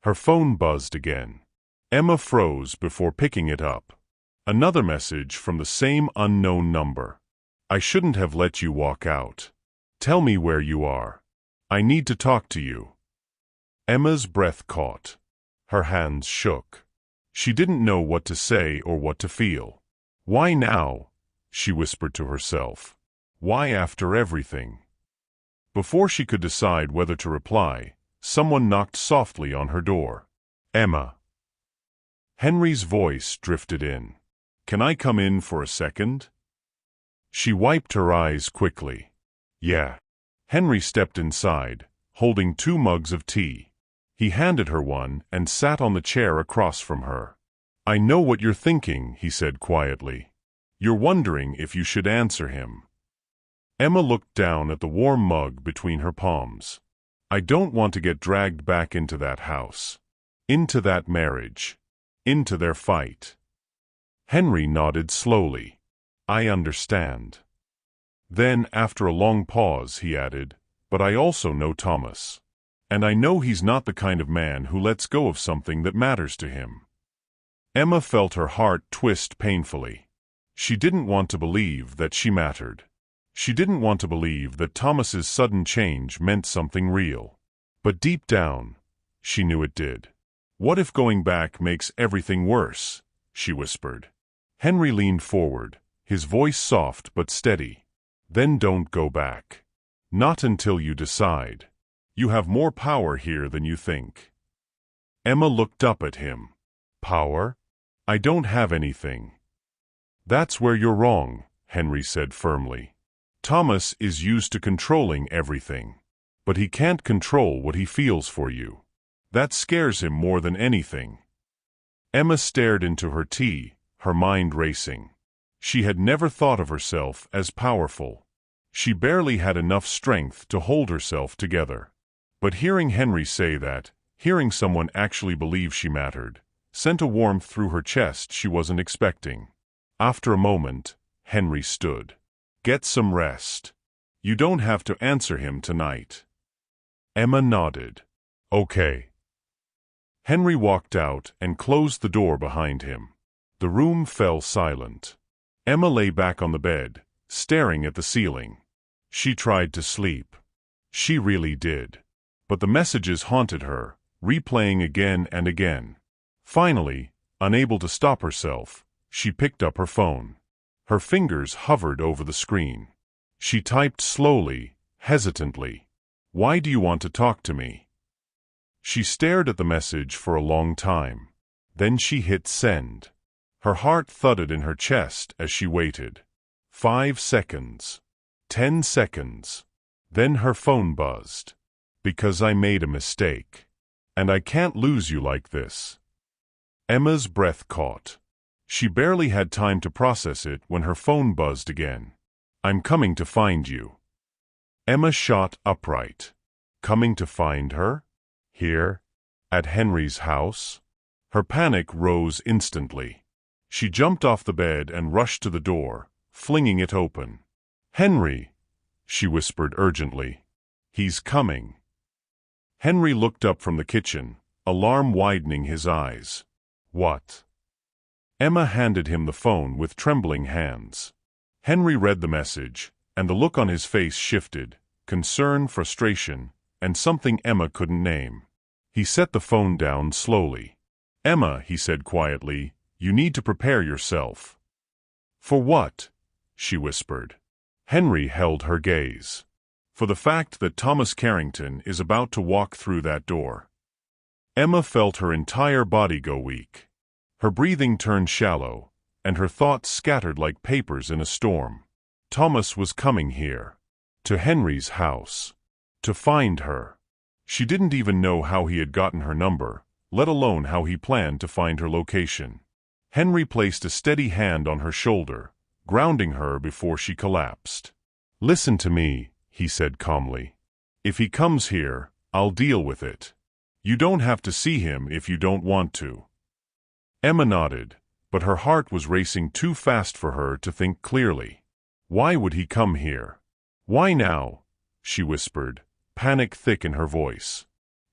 Her phone buzzed again. Emma froze before picking it up. Another message from the same unknown number. I shouldn't have let you walk out. Tell me where you are. I need to talk to you. Emma's breath caught. Her hands shook. She didn't know what to say or what to feel. Why now? She whispered to herself. Why after everything? Before she could decide whether to reply, someone knocked softly on her door. Emma. Henry's voice drifted in. Can I come in for a second? She wiped her eyes quickly. Yeah. Henry stepped inside, holding 2 mugs of tea. He handed her one and sat on the chair across from her. I know what you're thinking, he said quietly. You're wondering if you should answer him. Emma looked down at the warm mug between her palms. I don't want to get dragged back into that house. Into that marriage. Into their fight. Henry nodded slowly. I understand. Then, after a long pause, he added, but I also know Thomas. And I know he's not the kind of man who lets go of something that matters to him. Emma felt her heart twist painfully. She didn't want to believe that she mattered. She didn't want to believe that Thomas's sudden change meant something real. But deep down, she knew it did. What if going back makes everything worse? She whispered. Henry leaned forward, his voice soft but steady. Then don't go back. Not until you decide. You have more power here than you think. Emma looked up at him. Power? I don't have anything. That's where you're wrong, Henry said firmly. Thomas is used to controlling everything. But he can't control what he feels for you. That scares him more than anything. Emma stared into her tea, her mind racing. She had never thought of herself as powerful. She barely had enough strength to hold herself together. But hearing Henry say that, hearing someone actually believe she mattered, sent a warmth through her chest she wasn't expecting. After a moment, Henry stood. Get some rest. You don't have to answer him tonight. Emma nodded. Okay. Henry walked out and closed the door behind him. The room fell silent. Emma lay back on the bed, staring at the ceiling. She tried to sleep. She really did. But the messages haunted her, replaying again and again. Finally, unable to stop herself, she picked up her phone. Her fingers hovered over the screen. She typed slowly, hesitantly. Why do you want to talk to me? She stared at the message for a long time. Then she hit send. Her heart thudded in her chest as she waited. 5 seconds. 10 seconds. Then her phone buzzed. Because I made a mistake. And I can't lose you like this. Emma's breath caught. She barely had time to process it when her phone buzzed again. I'm coming to find you. Emma shot upright. Coming to find her? Here? At Henry's house? Her panic rose instantly. She jumped off the bed and rushed to the door, flinging it open. Henry, she whispered urgently. He's coming. Henry looked up from the kitchen, alarm widening his eyes. What? Emma handed him the phone with trembling hands. Henry read the message, and the look on his face shifted, concern, frustration, and something Emma couldn't name. He set the phone down slowly. Emma, he said quietly, you need to prepare yourself. For what? She whispered. Henry held her gaze. For the fact that Thomas Carrington is about to walk through that door. Emma felt her entire body go weak. Her breathing turned shallow, and her thoughts scattered like papers in a storm. Thomas was coming here. To Henry's house. To find her. She didn't even know how he had gotten her number, let alone how he planned to find her location. Henry placed a steady hand on her shoulder, grounding her before she collapsed. Listen to me, he said calmly. If he comes here, I'll deal with it. You don't have to see him if you don't want to. Emma nodded, but her heart was racing too fast for her to think clearly. Why would he come here? Why now? She whispered, panic thick in her voice.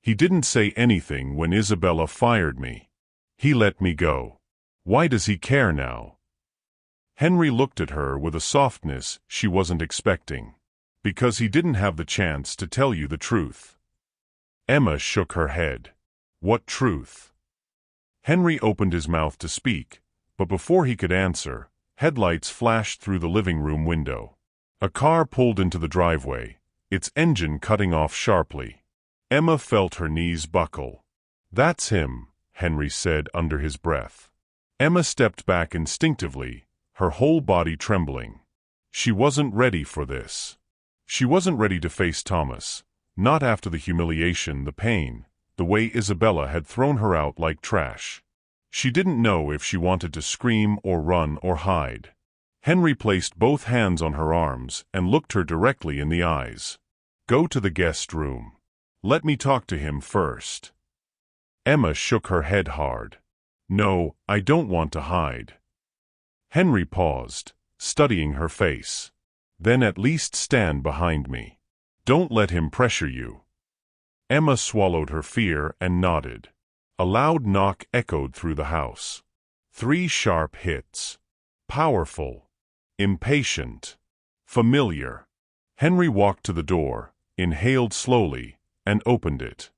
He didn't say anything when Isabella fired me. He let me go. Why does he care now? Henry looked at her with a softness she wasn't expecting. Because he didn't have the chance to tell you the truth. Emma shook her head. What truth? Henry opened his mouth to speak, but before he could answer, headlights flashed through the living room window. A car pulled into the driveway, its engine cutting off sharply. Emma felt her knees buckle. That's him, Henry said under his breath. Emma stepped back instinctively, her whole body trembling. She wasn't ready for this. She wasn't ready to face Thomas, not after the humiliation, the pain, the way Isabella had thrown her out like trash. She didn't know if she wanted to scream or run or hide. Henry placed both hands on her arms and looked her directly in the eyes. Go to the guest room. Let me talk to him first. Emma shook her head hard. No, I don't want to hide. Henry paused, studying her face. Then at least stand behind me. Don't let him pressure you. Emma swallowed her fear and nodded. A loud knock echoed through the house. 3 sharp hits. Powerful. Impatient. Familiar. Henry walked to the door, inhaled slowly, and opened it.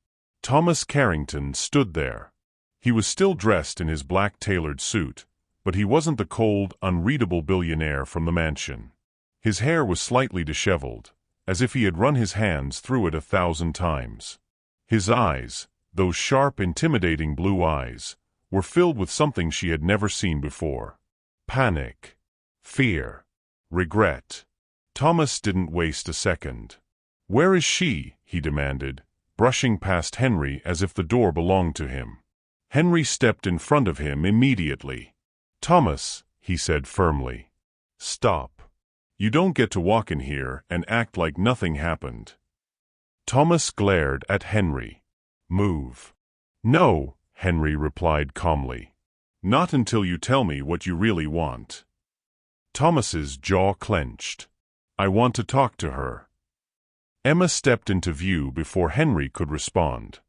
Thomas Carrington stood there. He was still dressed in his black tailored suit, but he wasn't the cold, unreadable billionaire from the mansion. His hair was slightly disheveled, as if he had run his hands through it 1,000 times. His eyes, those sharp, intimidating blue eyes, were filled with something she had never seen before. Panic. Fear. Regret. Thomas didn't waste a second. "Where is she?" he demanded, brushing past Henry as if the door belonged to him. Henry stepped in front of him immediately. "Thomas," he said firmly. "Stop. You don't get to walk in here and act like nothing happened." Thomas glared at Henry. "Move." "No," Henry replied calmly. "Not until you tell me what you really want." Thomas's jaw clenched. "I want to talk to her." Emma stepped into view before Henry could respond.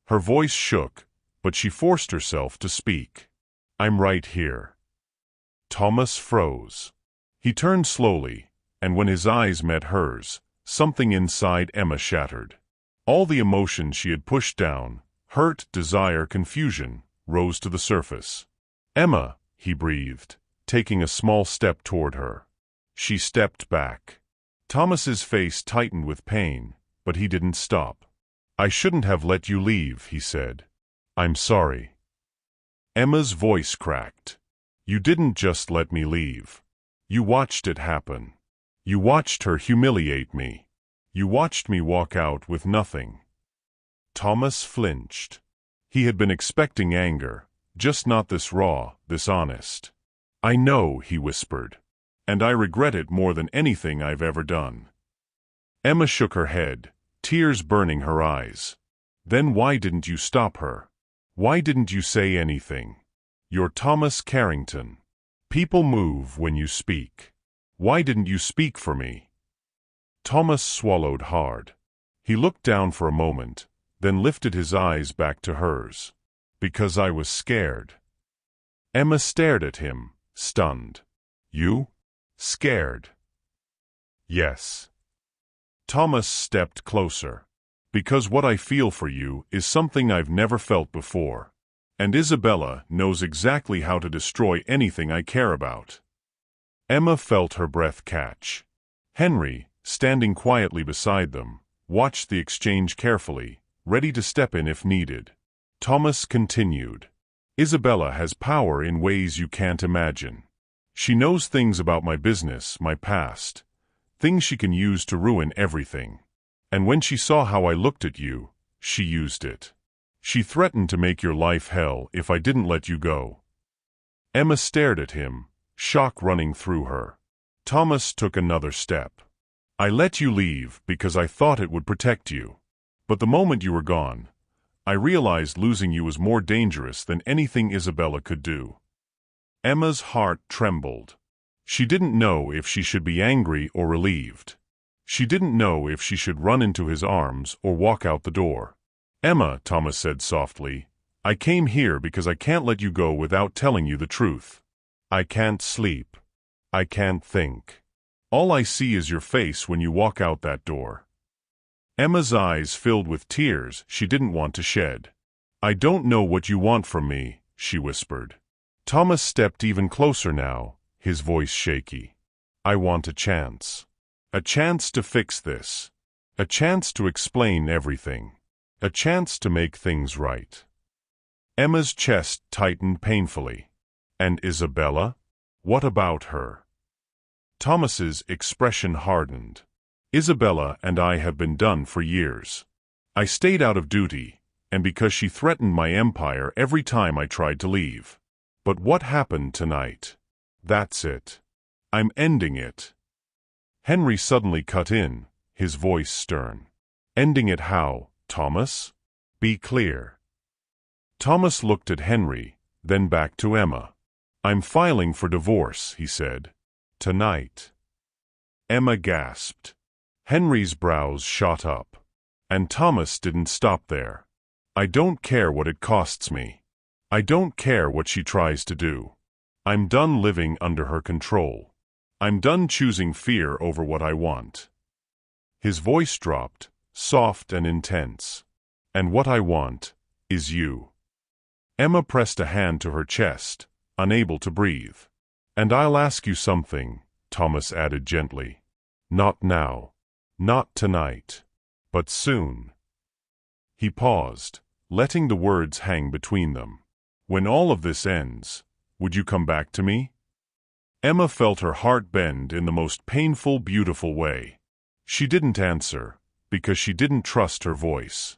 Her voice shook, but she forced herself to speak. "I'm right here." Thomas froze. He turned slowly, and when his eyes met hers, something inside Emma shattered. All the emotions she had pushed down, hurt, desire, confusion, rose to the surface. "Emma," he breathed, taking a small step toward her. She stepped back. Thomas's face tightened with pain, but he didn't stop. "I shouldn't have let you leave," he said. "I'm sorry." Emma's voice cracked. "You didn't just let me leave. You watched it happen. You watched her humiliate me. You watched me walk out with nothing." Thomas flinched. He had been expecting anger, just not this raw, this honest. "I know," he whispered. "And I regret it more than anything I've ever done." Emma shook her head, tears burning her eyes. "Then why didn't you stop her? Why didn't you say anything? You're Thomas Carrington. People move when you speak. Why didn't you speak for me?" Thomas swallowed hard. He looked down for a moment, then lifted his eyes back to hers. "Because I was scared." Emma stared at him, stunned. "You? Scared?" "Yes." Thomas stepped closer. "Because what I feel for you is something I've never felt before. And Isabella knows exactly how to destroy anything I care about." Emma felt her breath catch. Henry, standing quietly beside them, watched the exchange carefully, ready to step in if needed. Thomas continued. "Isabella has power in ways you can't imagine. She knows things about my business, my past, things she can use to ruin everything. And when she saw how I looked at you, she used it. She threatened to make your life hell if I didn't let you go." Emma stared at him, shock running through her. Thomas took another step. "I let you leave because I thought it would protect you. But the moment you were gone, I realized losing you was more dangerous than anything Isabella could do." Emma's heart trembled. She didn't know if she should be angry or relieved. She didn't know if she should run into his arms or walk out the door. "Emma," Thomas said softly, "I came here because I can't let you go without telling you the truth. I can't sleep. I can't think. All I see is your face when you walk out that door." Emma's eyes filled with tears she didn't want to shed. "I don't know what you want from me," she whispered. Thomas stepped even closer now, his voice shaky. "I want a chance. A chance to fix this. A chance to explain everything. A chance to make things right." Emma's chest tightened painfully. "And Isabella? What about her?" Thomas's expression hardened. "Isabella and I have been done for years. I stayed out of duty, and because she threatened my empire every time I tried to leave. But what happened tonight? That's it. I'm ending it." Henry suddenly cut in, his voice stern. "Ending it how, Thomas? Be clear." Thomas looked at Henry, then back to Emma. "I'm filing for divorce," he said. "Tonight." Emma gasped. Henry's brows shot up. And Thomas didn't stop there. "I don't care what it costs me. I don't care what she tries to do. I'm done living under her control. I'm done choosing fear over what I want." His voice dropped, soft and intense. "And what I want is you." Emma pressed a hand to her chest, unable to breathe. "And I'll ask you something," Thomas added gently. "Not now. Not tonight. But soon." He paused, letting the words hang between them. "When all of this ends, would you come back to me?" Emma felt her heart bend in the most painful, beautiful way. She didn't answer, because she didn't trust her voice.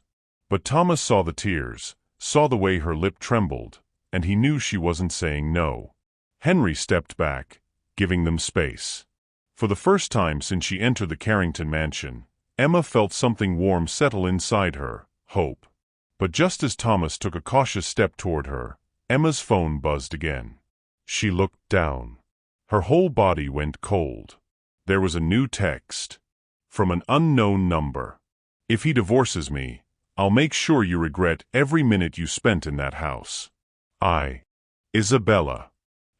But Thomas saw the tears, saw the way her lip trembled, and he knew she wasn't saying no. Henry stepped back, giving them space. For the first time since she entered the Carrington mansion, Emma felt something warm settle inside her, hope. But just as Thomas took a cautious step toward her, Emma's phone buzzed again. She looked down. Her whole body went cold. There was a new text. From an unknown number. "If he divorces me, I'll make sure you regret every minute you spent in that house. Isabella."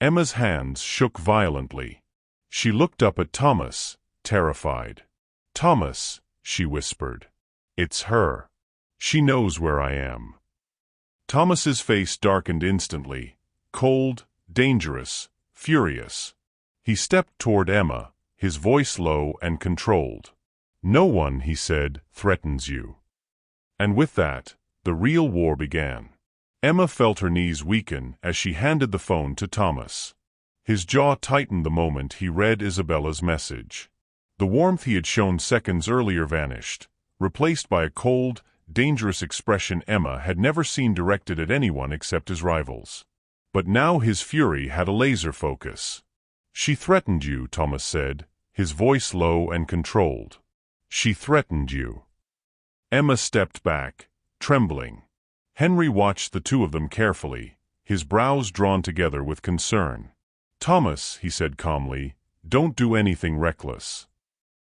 Emma's hands shook violently. She looked up at Thomas, terrified. "Thomas," she whispered. "It's her. She knows where I am." Thomas's face darkened instantly, cold, dangerous, furious. He stepped toward Emma, his voice low and controlled. "No one," he said, "threatens you." And with that, the real war began. Emma felt her knees weaken as she handed the phone to Thomas. His jaw tightened the moment he read Isabella's message. The warmth he had shown seconds earlier vanished, replaced by a cold, dangerous expression Emma had never seen directed at anyone except his rivals. But now his fury had a laser focus. "She threatened you," Thomas said, his voice low and controlled. "She threatened you." Emma stepped back, trembling. Henry watched the two of them carefully, his brows drawn together with concern. "Thomas," he said calmly, "don't do anything reckless."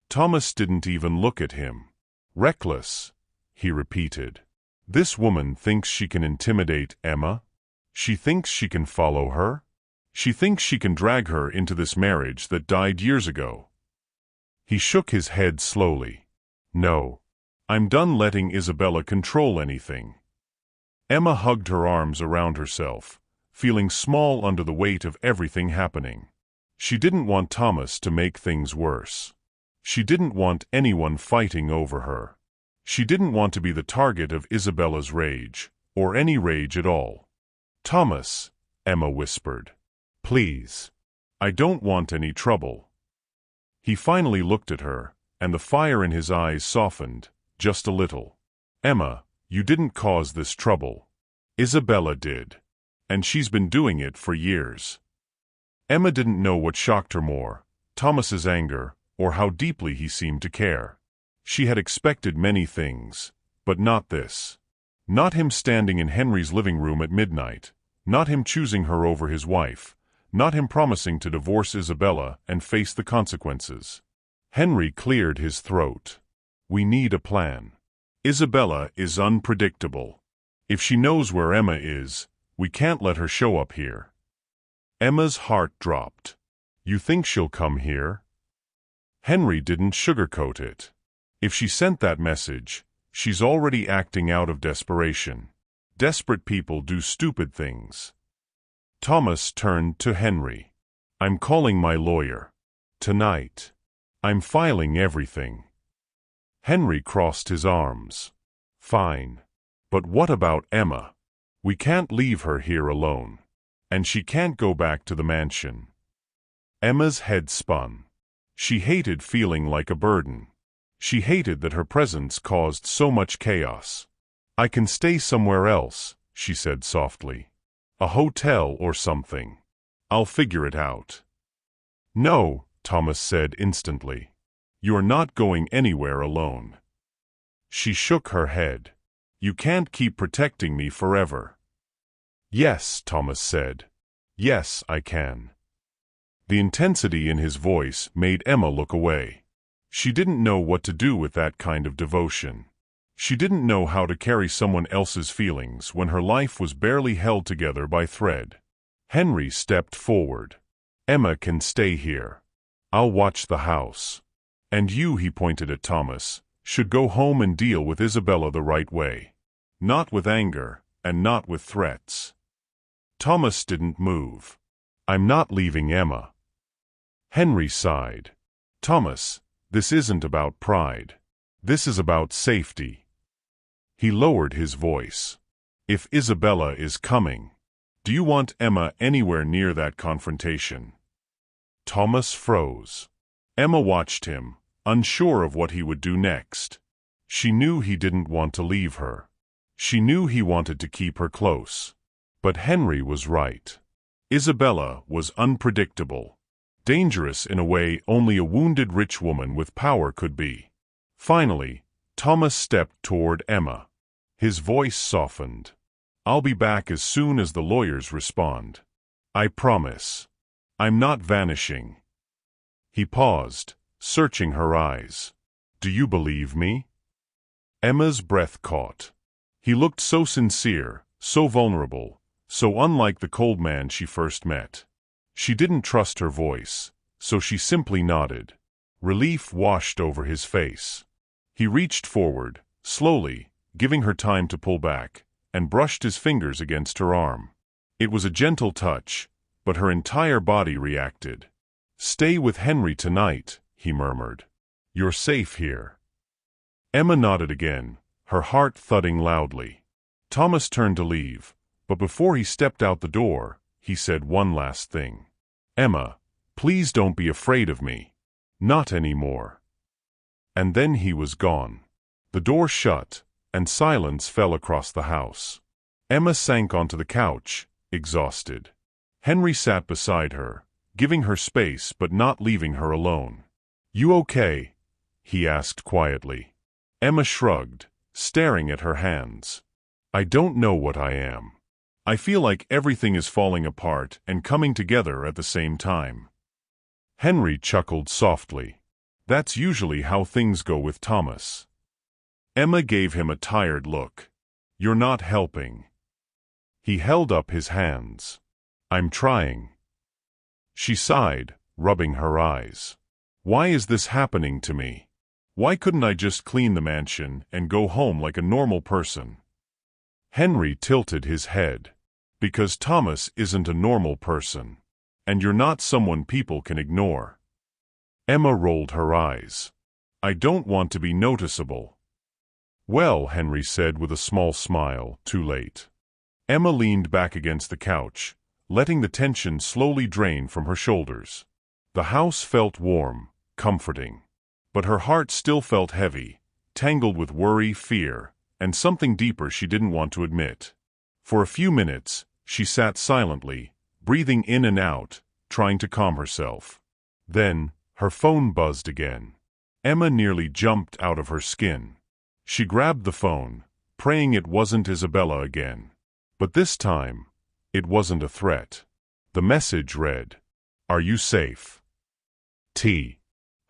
Thomas didn't even look at him. "Reckless," he repeated. "This woman thinks she can intimidate Emma? She thinks she can follow her? She thinks she can drag her into this marriage that died years ago." He shook his head slowly. "No. I'm done letting Isabella control anything." Emma hugged her arms around herself, feeling small under the weight of everything happening. She didn't want Thomas to make things worse. She didn't want anyone fighting over her. She didn't want to be the target of Isabella's rage, or any rage at all. "Thomas," Emma whispered. "Please. I don't want any trouble." He finally looked at her, and the fire in his eyes softened, just a little. "Emma, you didn't cause this trouble. Isabella did. And she's been doing it for years." Emma didn't know what shocked her more, Thomas's anger, or how deeply he seemed to care. She had expected many things, but not this. Not him standing in Henry's living room at midnight, not him choosing her over his wife, not him promising to divorce Isabella and face the consequences. Henry cleared his throat. "We need a plan. Isabella is unpredictable. If she knows where Emma is, we can't let her show up here." Emma's heart dropped. "You think she'll come here?" Henry didn't sugarcoat it. "If she sent that message, she's already acting out of desperation. Desperate people do stupid things." Thomas turned to Henry. "I'm calling my lawyer. Tonight. I'm filing everything." Henry crossed his arms. "Fine. But what about Emma? We can't leave her here alone. And she can't go back to the mansion." Emma's head spun. She hated feeling like a burden. She hated that her presence caused so much chaos. "I can stay somewhere else," she said softly. "A hotel or something. I'll figure it out." "No," Thomas said instantly. "You're not going anywhere alone." She shook her head. "You can't keep protecting me forever." "Yes," Thomas said. "Yes, I can." The intensity in his voice made Emma look away. She didn't know what to do with that kind of devotion. She didn't know how to carry someone else's feelings when her life was barely held together by thread. Henry stepped forward. "Emma can stay here. I'll watch the house. And you," he pointed at Thomas, "should go home and deal with Isabella the right way. Not with anger, and not with threats." Thomas didn't move. "I'm not leaving Emma." Henry sighed. "Thomas, this isn't about pride. This is about safety." He lowered his voice. If Isabella is coming, do you want Emma anywhere near that confrontation? Thomas froze. Emma watched him, unsure of what he would do next. She knew he didn't want to leave her. She knew he wanted to keep her close. But Henry was right. Isabella was unpredictable. Dangerous in a way only a wounded rich woman with power could be. Finally, Thomas stepped toward Emma. His voice softened. I'll be back as soon as the lawyers respond. I promise. I'm not vanishing. He paused, searching her eyes. Do you believe me? Emma's breath caught. He looked so sincere, so vulnerable, so unlike the cold man she first met. She didn't trust her voice, so she simply nodded. Relief washed over his face. He reached forward, slowly, giving her time to pull back, and brushed his fingers against her arm. It was a gentle touch, but her entire body reacted. Stay with Henry tonight, he murmured. You're safe here. Emma nodded again, her heart thudding loudly. Thomas turned to leave, but before he stepped out the door, he said one last thing. Emma, please don't be afraid of me. Not anymore. And then he was gone. The door shut, and silence fell across the house. Emma sank onto the couch, exhausted. Henry sat beside her, giving her space but not leaving her alone. You okay? He asked quietly. Emma shrugged, staring at her hands. I don't know what I am. I feel like everything is falling apart and coming together at the same time. Henry chuckled softly. That's usually how things go with Thomas. Emma gave him a tired look. You're not helping. He held up his hands. I'm trying. She sighed, rubbing her eyes. Why is this happening to me? Why couldn't I just clean the mansion and go home like a normal person? Henry tilted his head. Because Thomas isn't a normal person. And you're not someone people can ignore. Emma rolled her eyes. I don't want to be noticeable. Well, Henry said with a small smile, too late. Emma leaned back against the couch, letting the tension slowly drain from her shoulders. The house felt warm, comforting. But her heart still felt heavy, tangled with worry, fear, and something deeper she didn't want to admit. For a few minutes, she sat silently, breathing in and out, trying to calm herself. Then, her phone buzzed again. Emma nearly jumped out of her skin. She grabbed the phone, praying it wasn't Isabella again. But this time, it wasn't a threat. The message read, Are you safe? T.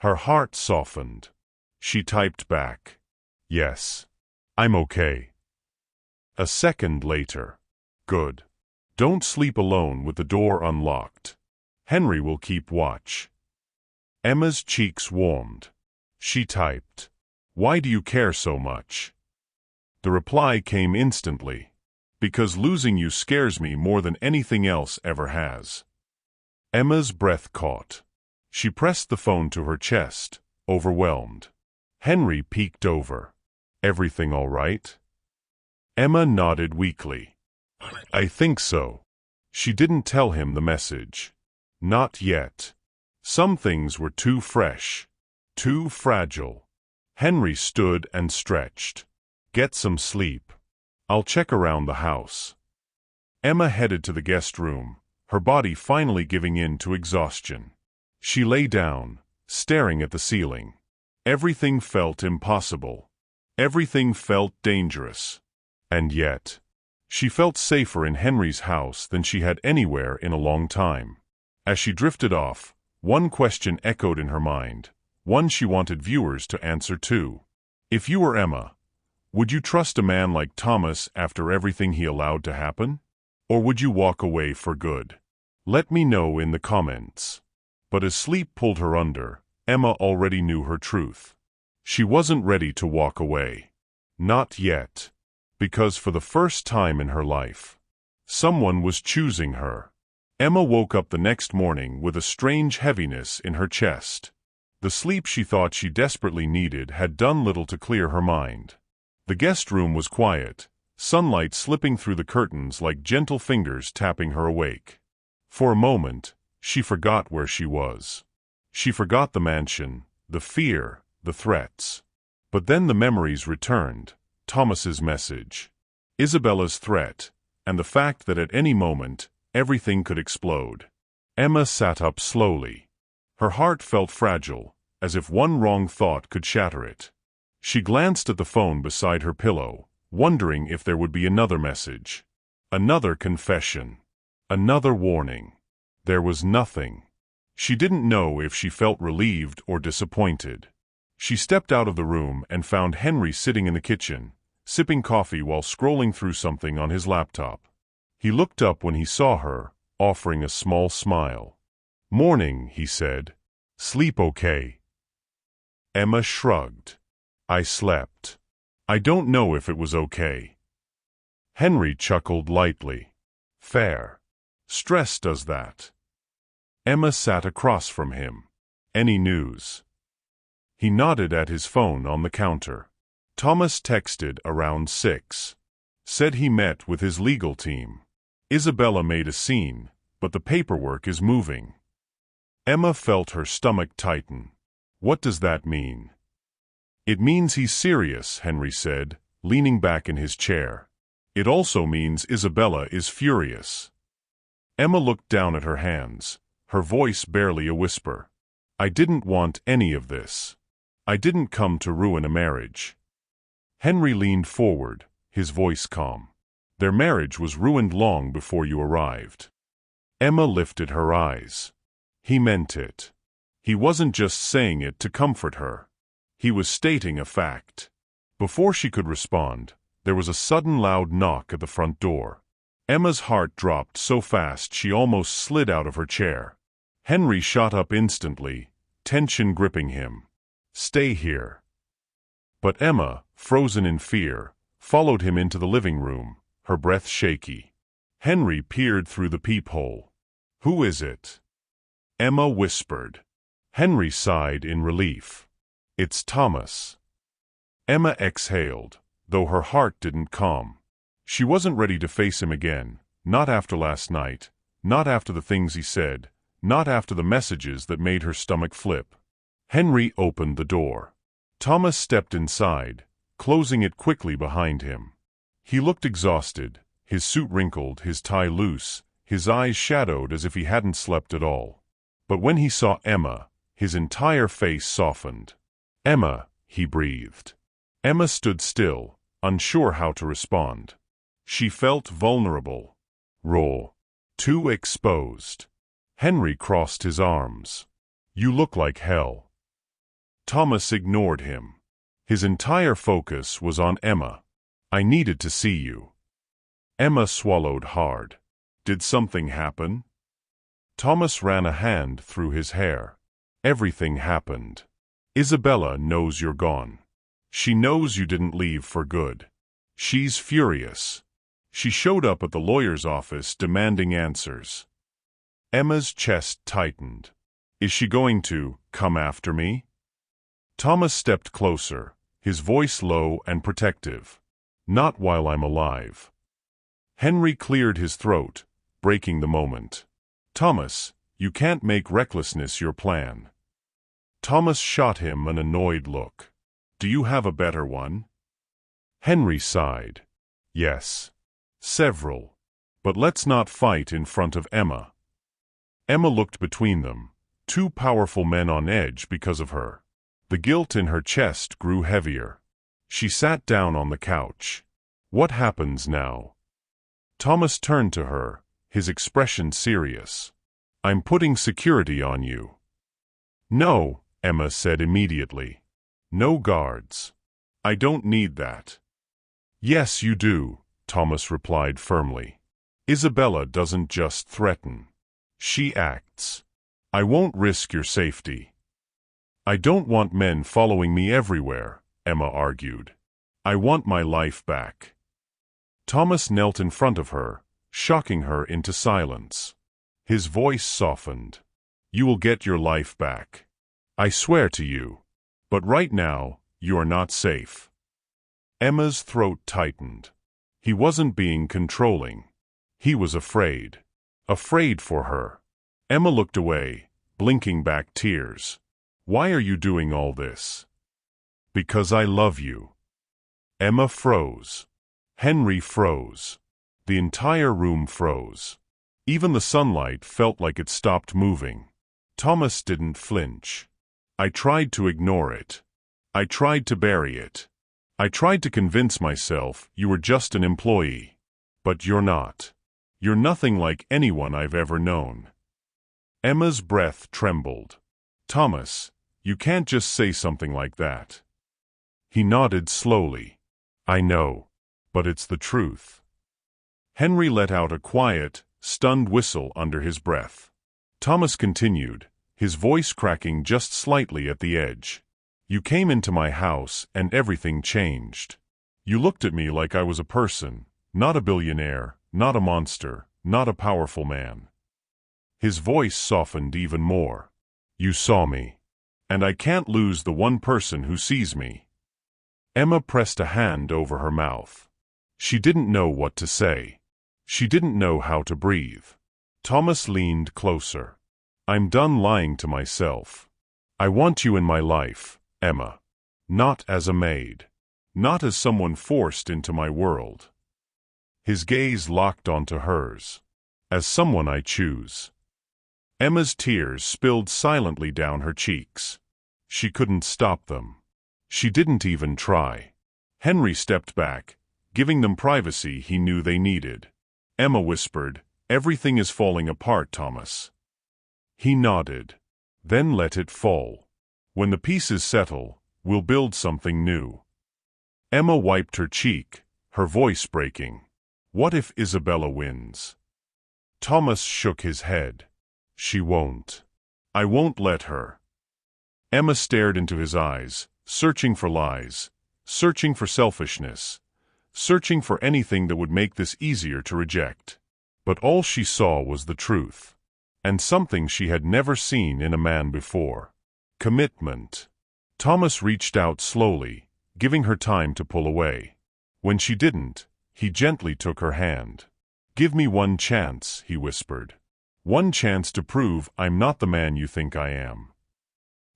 Her heart softened. She typed back, Yes. I'm okay. A second later. Good. Don't sleep alone with the door unlocked. Henry will keep watch. Emma's cheeks warmed. She typed, Why do you care so much? The reply came instantly. Because losing you scares me more than anything else ever has. Emma's breath caught. She pressed the phone to her chest, overwhelmed. Henry peeked over. Everything all right? Emma nodded weakly. I think so. She didn't tell him the message. Not yet. Some things were too fresh, too fragile. Henry stood and stretched. Get some sleep. I'll check around the house. Emma headed to the guest room, her body finally giving in to exhaustion. She lay down, staring at the ceiling. Everything felt impossible. Everything felt dangerous. And yet, she felt safer in Henry's house than she had anywhere in a long time. As she drifted off, one question echoed in her mind, one she wanted viewers to answer too. If you were Emma, would you trust a man like Thomas after everything he allowed to happen? Or would you walk away for good? Let me know in the comments. But as sleep pulled her under, Emma already knew her truth. She wasn't ready to walk away. Not yet. Because for the first time in her life, someone was choosing her. Emma woke up the next morning with a strange heaviness in her chest. The sleep she thought she desperately needed had done little to clear her mind. The guest room was quiet, sunlight slipping through the curtains like gentle fingers tapping her awake. For a moment, she forgot where she was. She forgot the mansion, the fear, the threats. But then the memories returned, Thomas's message, Isabella's threat, and the fact that at any moment, everything could explode. Emma sat up slowly. Her heart felt fragile, as if one wrong thought could shatter it. She glanced at the phone beside her pillow, wondering if there would be another message. Another confession. Another warning. There was nothing. She didn't know if she felt relieved or disappointed. She stepped out of the room and found Henry sitting in the kitchen, sipping coffee while scrolling through something on his laptop. He looked up when he saw her, offering a small smile. "Morning," he said. "Sleep okay?" Emma shrugged. "I slept. I don't know if it was okay." Henry chuckled lightly. "Fair. Stress does that." Emma sat across from him. "Any news?" He nodded at his phone on the counter. Thomas texted around 6. Said he met with his legal team. Isabella made a scene, but the paperwork is moving. Emma felt her stomach tighten. What does that mean? It means he's serious, Henry said, leaning back in his chair. It also means Isabella is furious. Emma looked down at her hands, her voice barely a whisper. "I didn't want any of this. I didn't come to ruin a marriage." Henry leaned forward, his voice calm. "Their marriage was ruined long before you arrived." Emma lifted her eyes. He meant it. He wasn't just saying it to comfort her. He was stating a fact. Before she could respond, there was a sudden loud knock at the front door. Emma's heart dropped so fast she almost slid out of her chair. Henry shot up instantly, tension gripping him. "Stay here." But Emma, frozen in fear, followed him into the living room, her breath shaky. Henry peered through the peephole. "Who is it?" Emma whispered. Henry sighed in relief. "It's Thomas." Emma exhaled, though her heart didn't calm. She wasn't ready to face him again, not after last night, not after the things he said, not after the messages that made her stomach flip. Henry opened the door. Thomas stepped inside, closing it quickly behind him. He looked exhausted, his suit wrinkled, his tie loose, his eyes shadowed as if he hadn't slept at all. But when he saw Emma, his entire face softened. "Emma," he breathed. Emma stood still, unsure how to respond. She felt vulnerable, raw, too exposed. Henry crossed his arms. "You look like hell." Thomas ignored him. His entire focus was on Emma. "I needed to see you." Emma swallowed hard. "Did something happen?" Thomas ran a hand through his hair. "Everything happened. Isabella knows you're gone. She knows you didn't leave for good. She's furious. She showed up at the lawyer's office demanding answers." Emma's chest tightened. "Is she going to come after me?" Thomas stepped closer, his voice low and protective. "Not while I'm alive." Henry cleared his throat, breaking the moment. "Thomas, you can't make recklessness your plan." Thomas shot him an annoyed look. "Do you have a better one?" Henry sighed. "Yes. Several. But let's not fight in front of Emma." Emma looked between them, two powerful men on edge because of her. The guilt in her chest grew heavier. She sat down on the couch. "What happens now?" Thomas turned to her, his expression serious. "I'm putting security on you." "No," Emma said immediately. "No guards. I don't need that." "Yes, you do," Thomas replied firmly. "Isabella doesn't just threaten. She acts. I won't risk your safety." "I don't want men following me everywhere," Emma argued. "I want my life back." Thomas knelt in front of her, shocking her into silence. His voice softened. "You will get your life back. I swear to you. But right now, you are not safe." Emma's throat tightened. He wasn't being controlling. He was afraid. Afraid for her. Emma looked away, blinking back tears. Why are you doing all this? Because I love you. Emma froze. Henry froze. The entire room froze. Even the sunlight felt like it stopped moving. Thomas didn't flinch. I tried to ignore it. I tried to bury it. I tried to convince myself you were just an employee. But you're not. You're nothing like anyone I've ever known. Emma's breath trembled. Thomas, you can't just say something like that. He nodded slowly. I know. But it's the truth. Henry let out a quiet, stunned whistle under his breath. Thomas continued, his voice cracking just slightly at the edge. You came into my house and everything changed. You looked at me like I was a person, not a billionaire, not a monster, not a powerful man. His voice softened even more. You saw me. And I can't lose the one person who sees me. Emma pressed a hand over her mouth. She didn't know what to say. She didn't know how to breathe. Thomas leaned closer. I'm done lying to myself. I want you in my life, Emma. Not as a maid. Not as someone forced into my world. His gaze locked onto hers. As someone I choose. Emma's tears spilled silently down her cheeks. She couldn't stop them. She didn't even try. Henry stepped back, giving them privacy he knew they needed. Emma whispered, Everything is falling apart, Thomas. He nodded. Then let it fall. When the pieces settle, we'll build something new. Emma wiped her cheek, her voice breaking. What if Isabella wins? Thomas shook his head. She won't. I won't let her. Emma stared into his eyes, searching for lies, searching for selfishness, searching for anything that would make this easier to reject. But all she saw was the truth, and something she had never seen in a man before. Commitment. Thomas reached out slowly, giving her time to pull away. When she didn't, he gently took her hand. Give me one chance, he whispered. One chance to prove I'm not the man you think I am.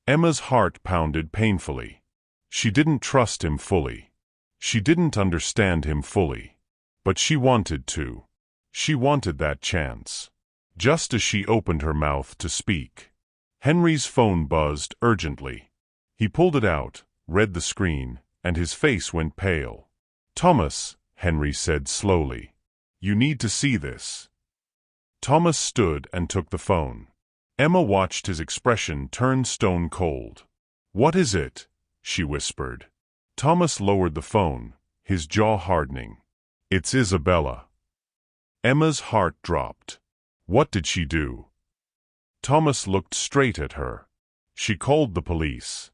Emma's heart pounded painfully. She didn't trust him fully. She didn't understand him fully. But she wanted to. She wanted that chance. Just as she opened her mouth to speak, Henry's phone buzzed urgently. He pulled it out, read the screen, and his face went pale. Thomas, Henry said slowly. You need to see this. Thomas stood and took the phone. Emma watched his expression turn stone cold. What is it? She whispered. Thomas lowered the phone, his jaw hardening. It's Isabella. Emma's heart dropped. What did she do? Thomas looked straight at her. She called the police.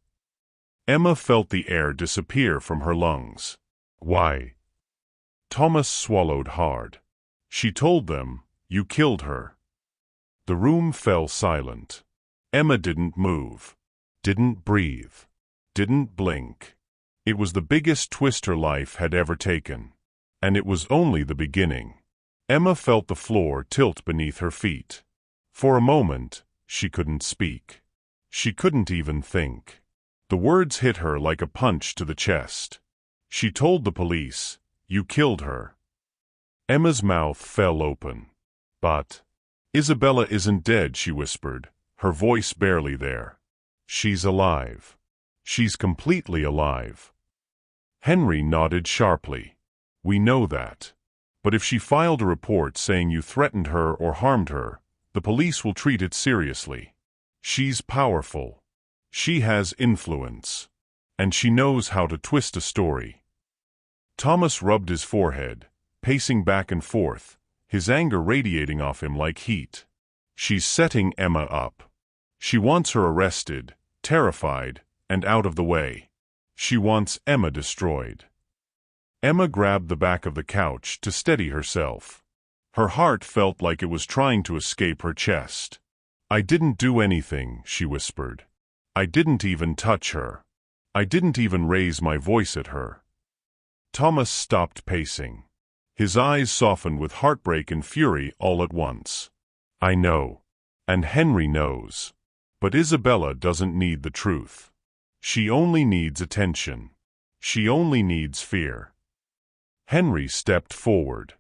Emma felt the air disappear from her lungs. Why? Thomas swallowed hard. She told them, you killed her. The room fell silent. Emma didn't move, didn't breathe, didn't blink. It was the biggest twist her life had ever taken. And it was only the beginning. Emma felt the floor tilt beneath her feet. For a moment, she couldn't speak. She couldn't even think. The words hit her like a punch to the chest. She told the police, you killed her. Emma's mouth fell open. But Isabella isn't dead, she whispered, her voice barely there. She's alive. She's completely alive. Henry nodded sharply. We know that. But if she filed a report saying you threatened her or harmed her, the police will treat it seriously. She's powerful. She has influence. And she knows how to twist a story. Thomas rubbed his forehead, pacing back and forth, his anger radiating off him like heat. She's setting Emma up. She wants her arrested, terrified, and out of the way. She wants Emma destroyed. Emma grabbed the back of the couch to steady herself. Her heart felt like it was trying to escape her chest. I didn't do anything, she whispered. I didn't even touch her. I didn't even raise my voice at her. Thomas stopped pacing. His eyes softened with heartbreak and fury all at once. I know. And Henry knows. But Isabella doesn't need the truth. She only needs attention. She only needs fear. Henry stepped forward.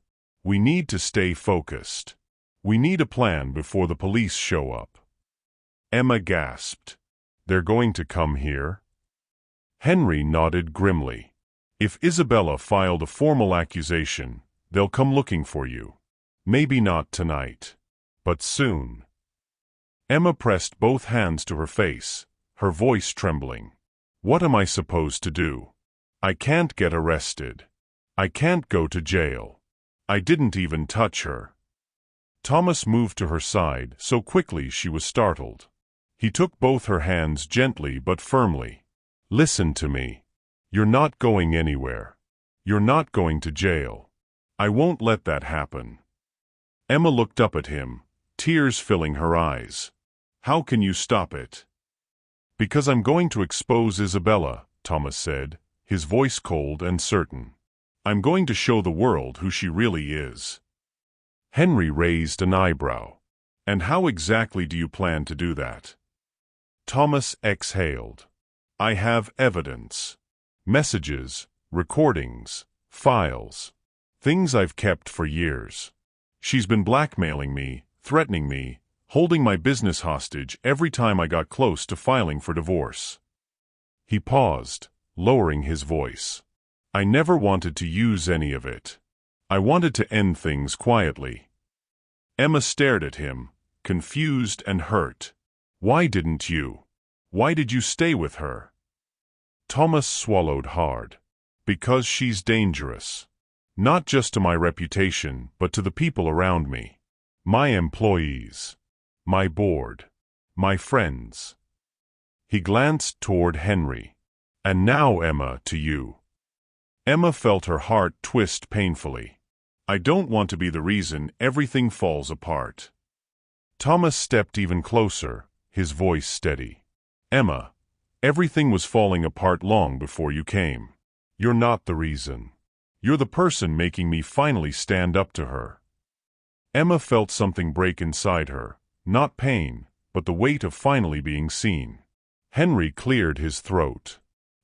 We need to stay focused. We need a plan before the police show up. Emma gasped. They're going to come here? Henry nodded grimly. If Isabella filed a formal accusation, they'll come looking for you. Maybe not tonight, but soon. Emma pressed both hands to her face, her voice trembling. What am I supposed to do? I can't get arrested. I can't go to jail. I didn't even touch her. Thomas moved to her side so quickly she was startled. He took both her hands gently but firmly. Listen to me. You're not going anywhere. You're not going to jail. I won't let that happen. Emma looked up at him, tears filling her eyes. How can you stop it? Because I'm going to expose Isabella, Thomas said, his voice cold and certain. I'm going to show the world who she really is. Henry raised an eyebrow. And how exactly do you plan to do that? Thomas exhaled. I have evidence. Messages, recordings, files. Things I've kept for years. She's been blackmailing me, threatening me, holding my business hostage every time I got close to filing for divorce. He paused, lowering his voice. I never wanted to use any of it. I wanted to end things quietly. Emma stared at him, confused and hurt. Why didn't you? Why did you stay with her? Thomas swallowed hard. Because she's dangerous. Not just to my reputation, but to the people around me. My employees. My board. My friends. He glanced toward Henry. And now, Emma, to you. Emma felt her heart twist painfully. I don't want to be the reason everything falls apart. Thomas stepped even closer, his voice steady. Emma, everything was falling apart long before you came. You're not the reason. You're the person making me finally stand up to her. Emma felt something break inside her, not pain, but the weight of finally being seen. Henry cleared his throat.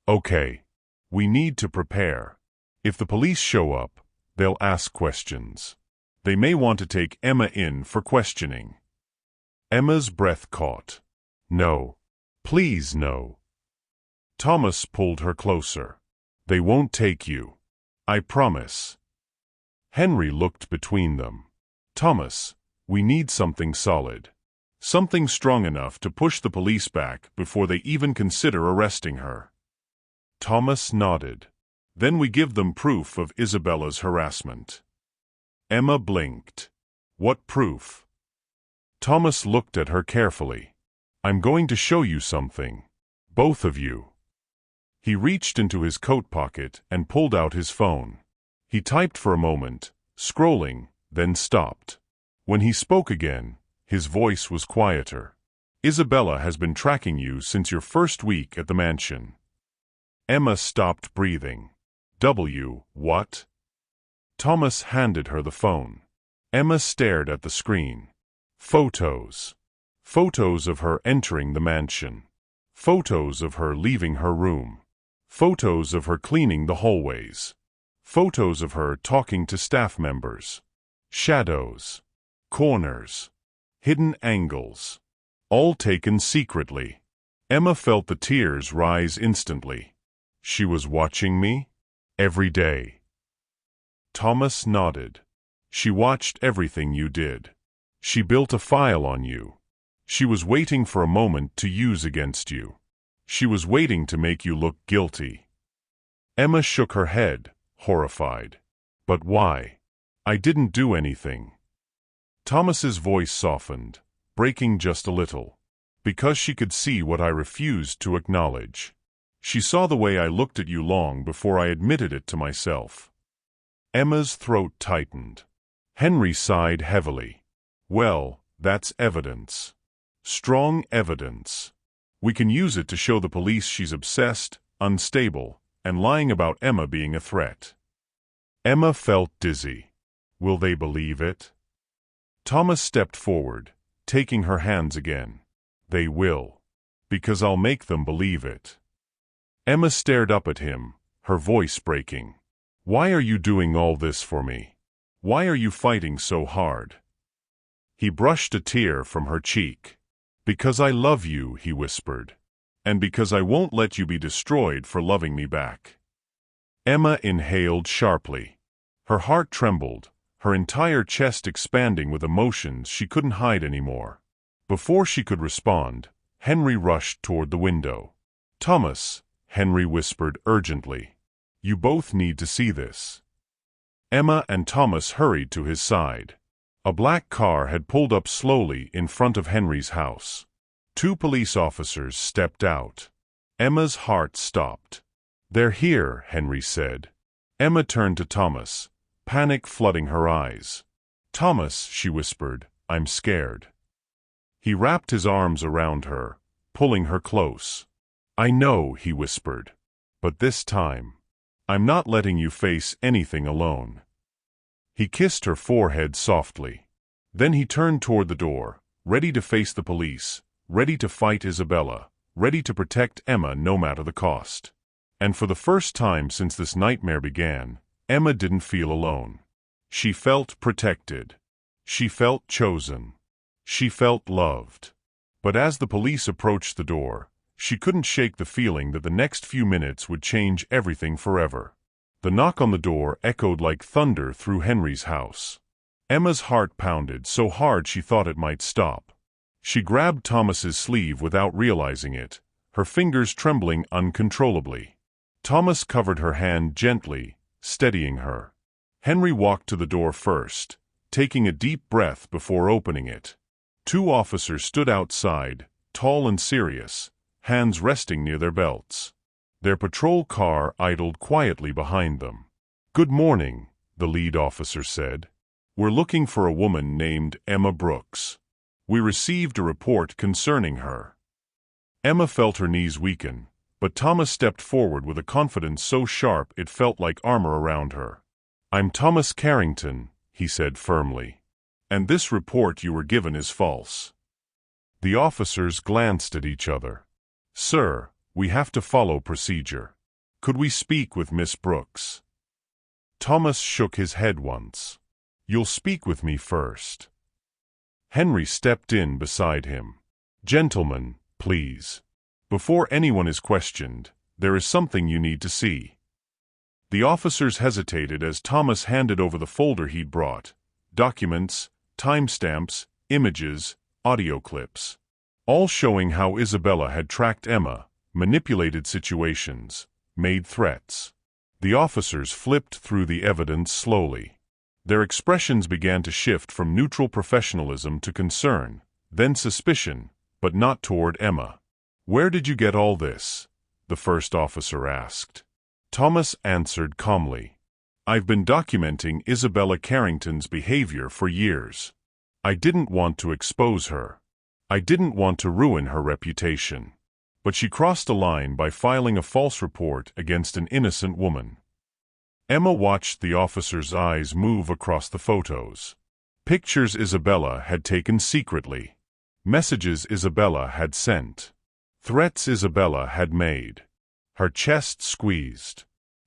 Okay. We need to prepare. If the police show up, they'll ask questions. They may want to take Emma in for questioning. Emma's breath caught. No. Please no. Thomas pulled her closer. They won't take you. I promise. Henry looked between them. Thomas, we need something solid. Something strong enough to push the police back before they even consider arresting her. Thomas nodded. Then we give them proof of Isabella's harassment. Emma blinked. What proof? Thomas looked at her carefully. I'm going to show you something. Both of you. He reached into his coat pocket and pulled out his phone. He typed for a moment, scrolling, then stopped. When he spoke again, his voice was quieter. Isabella has been tracking you since your first week at the mansion. Emma stopped breathing. What? Thomas handed her the phone. Emma stared at the screen. Photos. Photos of her entering the mansion. Photos of her leaving her room. Photos of her cleaning the hallways. Photos of her talking to staff members. Shadows. Corners. Hidden angles. All taken secretly. Emma felt the tears rise instantly. She was watching me? Every day. Thomas nodded. She watched everything you did. She built a file on you. She was waiting for a moment to use against you. She was waiting to make you look guilty. Emma shook her head, horrified. But why? I didn't do anything. Thomas's voice softened, breaking just a little. Because she could see what I refused to acknowledge. She saw the way I looked at you long before I admitted it to myself. Emma's throat tightened. Henry sighed heavily. Well, that's evidence. Strong evidence. We can use it to show the police she's obsessed, unstable, and lying about Emma being a threat. Emma felt dizzy. Will they believe it? Thomas stepped forward, taking her hands again. They will. Because I'll make them believe it. Emma stared up at him, her voice breaking. Why are you doing all this for me? Why are you fighting so hard? He brushed a tear from her cheek. Because I love you, he whispered. And because I won't let you be destroyed for loving me back. Emma inhaled sharply. Her heart trembled, her entire chest expanding with emotions she couldn't hide anymore. Before she could respond, Henry rushed toward the window. Thomas, Henry whispered urgently. You both need to see this. Emma and Thomas hurried to his side. A black car had pulled up slowly in front of Henry's house. 2 police officers stepped out. Emma's heart stopped. They're here, Henry said. Emma turned to Thomas, panic flooding her eyes. Thomas, she whispered, I'm scared. He wrapped his arms around her, pulling her close. I know, he whispered. But this time, I'm not letting you face anything alone. He kissed her forehead softly. Then he turned toward the door, ready to face the police, ready to fight Isabella, ready to protect Emma no matter the cost. And for the first time since this nightmare began, Emma didn't feel alone. She felt protected. She felt chosen. She felt loved. But as the police approached the door, she couldn't shake the feeling that the next few minutes would change everything forever. The knock on the door echoed like thunder through Henry's house. Emma's heart pounded so hard she thought it might stop. She grabbed Thomas's sleeve without realizing it, her fingers trembling uncontrollably. Thomas covered her hand gently, steadying her. Henry walked to the door first, taking a deep breath before opening it. 2 officers stood outside, tall and serious, hands resting near their belts. Their patrol car idled quietly behind them. Good morning, the lead officer said. We're looking for a woman named Emma Brooks. We received a report concerning her. Emma felt her knees weaken, but Thomas stepped forward with a confidence so sharp it felt like armor around her. I'm Thomas Carrington, he said firmly. And this report you were given is false. The officers glanced at each other. Sir, we have to follow procedure. Could we speak with Miss Brooks? Thomas shook his head once. You'll speak with me first. Henry stepped in beside him. Gentlemen, please. Before anyone is questioned, there is something you need to see. The officers hesitated as Thomas handed over the folder he'd brought. Documents, timestamps, images, audio clips. All showing how Isabella had tracked Emma, manipulated situations, made threats. The officers flipped through the evidence slowly. Their expressions began to shift from neutral professionalism to concern, then suspicion, but not toward Emma. Where did you get all this? The first officer asked. Thomas answered calmly. I've been documenting Isabella Carrington's behavior for years. I didn't want to expose her. I didn't want to ruin her reputation. But she crossed a line by filing a false report against an innocent woman. Emma watched the officer's eyes move across the photos. Pictures Isabella had taken secretly. Messages Isabella had sent. Threats Isabella had made. Her chest squeezed.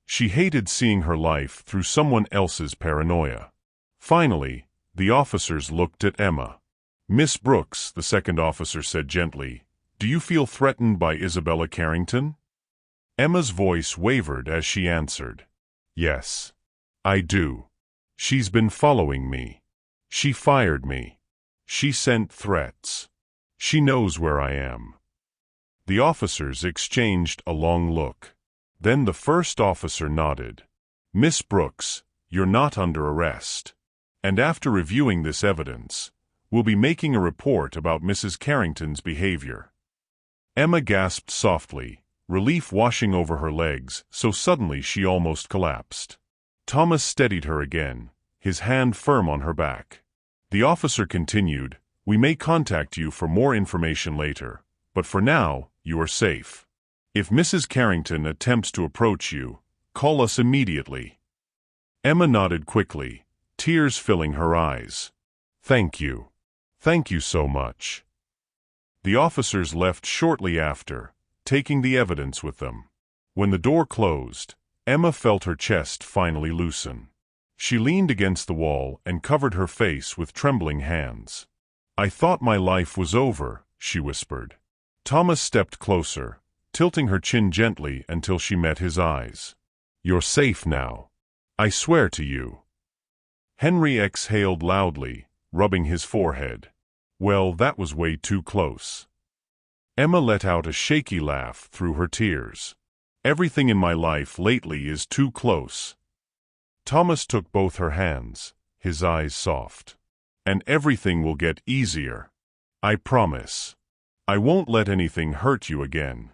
She hated seeing her life through someone else's paranoia. Finally, the officers looked at Emma. Miss Brooks, the second officer said gently, do you feel threatened by Isabella Carrington? Emma's voice wavered as she answered. Yes, I do. She's been following me. She fired me. She sent threats. She knows where I am. The officers exchanged a long look. Then the first officer nodded. Miss Brooks, you're not under arrest. And after reviewing this evidence, we'll be making a report about Mrs. Carrington's behavior. Emma gasped softly, relief washing over her legs so suddenly she almost collapsed. Thomas steadied her again, his hand firm on her back. The officer continued, we may contact you for more information later, but for now, you are safe. If Mrs. Carrington attempts to approach you, call us immediately. Emma nodded quickly, tears filling her eyes. "Thank you. Thank you so much." The officers left shortly after, taking the evidence with them. When the door closed, Emma felt her chest finally loosen. She leaned against the wall and covered her face with trembling hands. "I thought my life was over," she whispered. Thomas stepped closer, tilting her chin gently until she met his eyes. "You're safe now. I swear to you." Henry exhaled loudly, rubbing his forehead. "Well, that was way too close." Emma let out a shaky laugh through her tears. "Everything in my life lately is too close." Thomas took both her hands, his eyes soft. "And everything will get easier. I promise. I won't let anything hurt you again."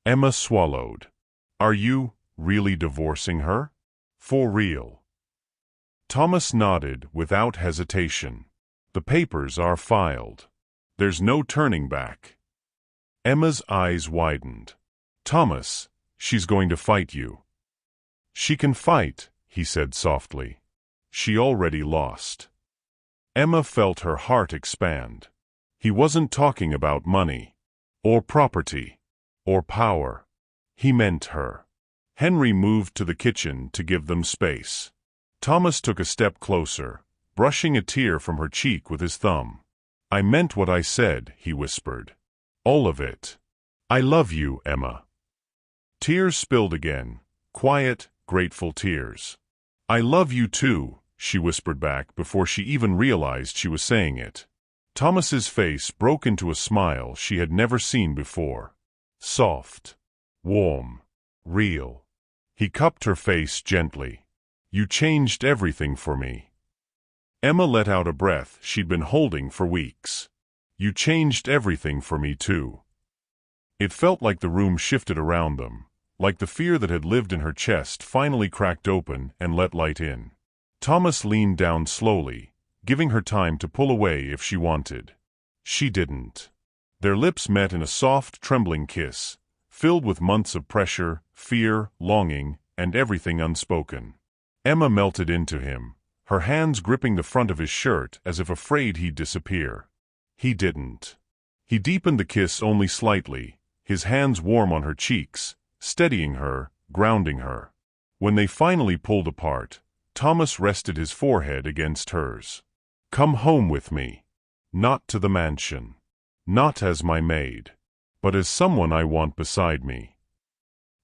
Emma swallowed. "Are you really divorcing her? For real?" Thomas nodded without hesitation. "The papers are filed. There's no turning back." Emma's eyes widened. "Thomas, she's going to fight you." "She can fight," he said softly. "She already lost." Emma felt her heart expand. He wasn't talking about money, or property, or power. He meant her. Henry moved to the kitchen to give them space. Thomas took a step closer, brushing a tear from her cheek with his thumb. "I meant what I said," he whispered. "All of it. I love you, Emma." Tears spilled again, quiet, grateful tears. "I love you too," she whispered back before she even realized she was saying it. Thomas's face broke into a smile she had never seen before. Soft, warm, real. He cupped her face gently. "You changed everything for me." Emma let out a breath she'd been holding for weeks. "You changed everything for me too." It felt like the room shifted around them, like the fear that had lived in her chest finally cracked open and let light in. Thomas leaned down slowly, giving her time to pull away if she wanted. She didn't. Their lips met in a soft, trembling kiss, filled with months of pressure, fear, longing, and everything unspoken. Emma melted into him, her hands gripping the front of his shirt as if afraid he'd disappear. He didn't. He deepened the kiss only slightly, his hands warm on her cheeks, steadying her, grounding her. When they finally pulled apart, Thomas rested his forehead against hers. "Come home with me. Not to the mansion. Not as my maid. But as someone I want beside me."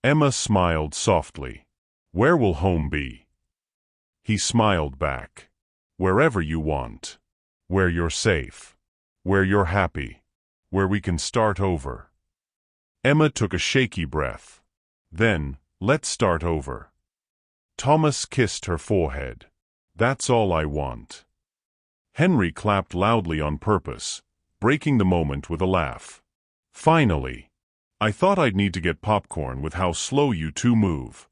Emma smiled softly. "Where will home be?" He smiled back. "Wherever you want. Where you're safe. Where you're happy. Where we can start over." Emma took a shaky breath. "Then, let's start over." Thomas kissed her forehead. "That's all I want." Henry clapped loudly on purpose, breaking the moment with a laugh. "Finally. I thought I'd need to get popcorn with how slow you two move."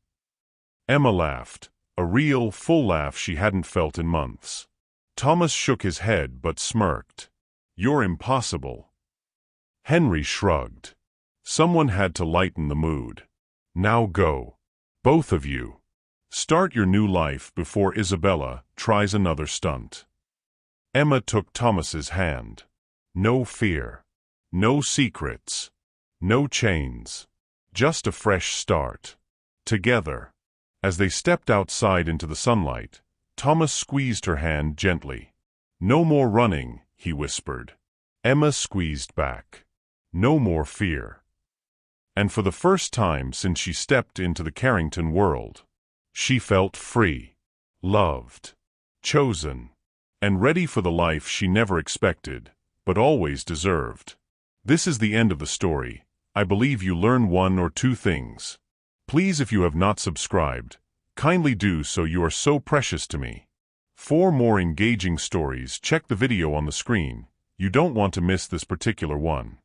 Emma laughed, a real, full laugh she hadn't felt in months. Thomas shook his head but smirked. "You're impossible." Henry shrugged. Someone had to lighten the mood. "Now go. Both of you. Start your new life before Isabella tries another stunt." Emma took Thomas's hand. No fear. No secrets. No chains. Just a fresh start. Together. As they stepped outside into the sunlight, Thomas squeezed her hand gently. "No more running," he whispered. Emma squeezed back. "No more fear." And for the first time since she stepped into the Carrington world, she felt free, loved, chosen, and ready for the life she never expected, but always deserved. This is the end of the story. I believe you learn one or two things. Please, if you have not subscribed, kindly do so. You are so precious to me. For more engaging stories, check the video on the screen. You don't want to miss this particular one.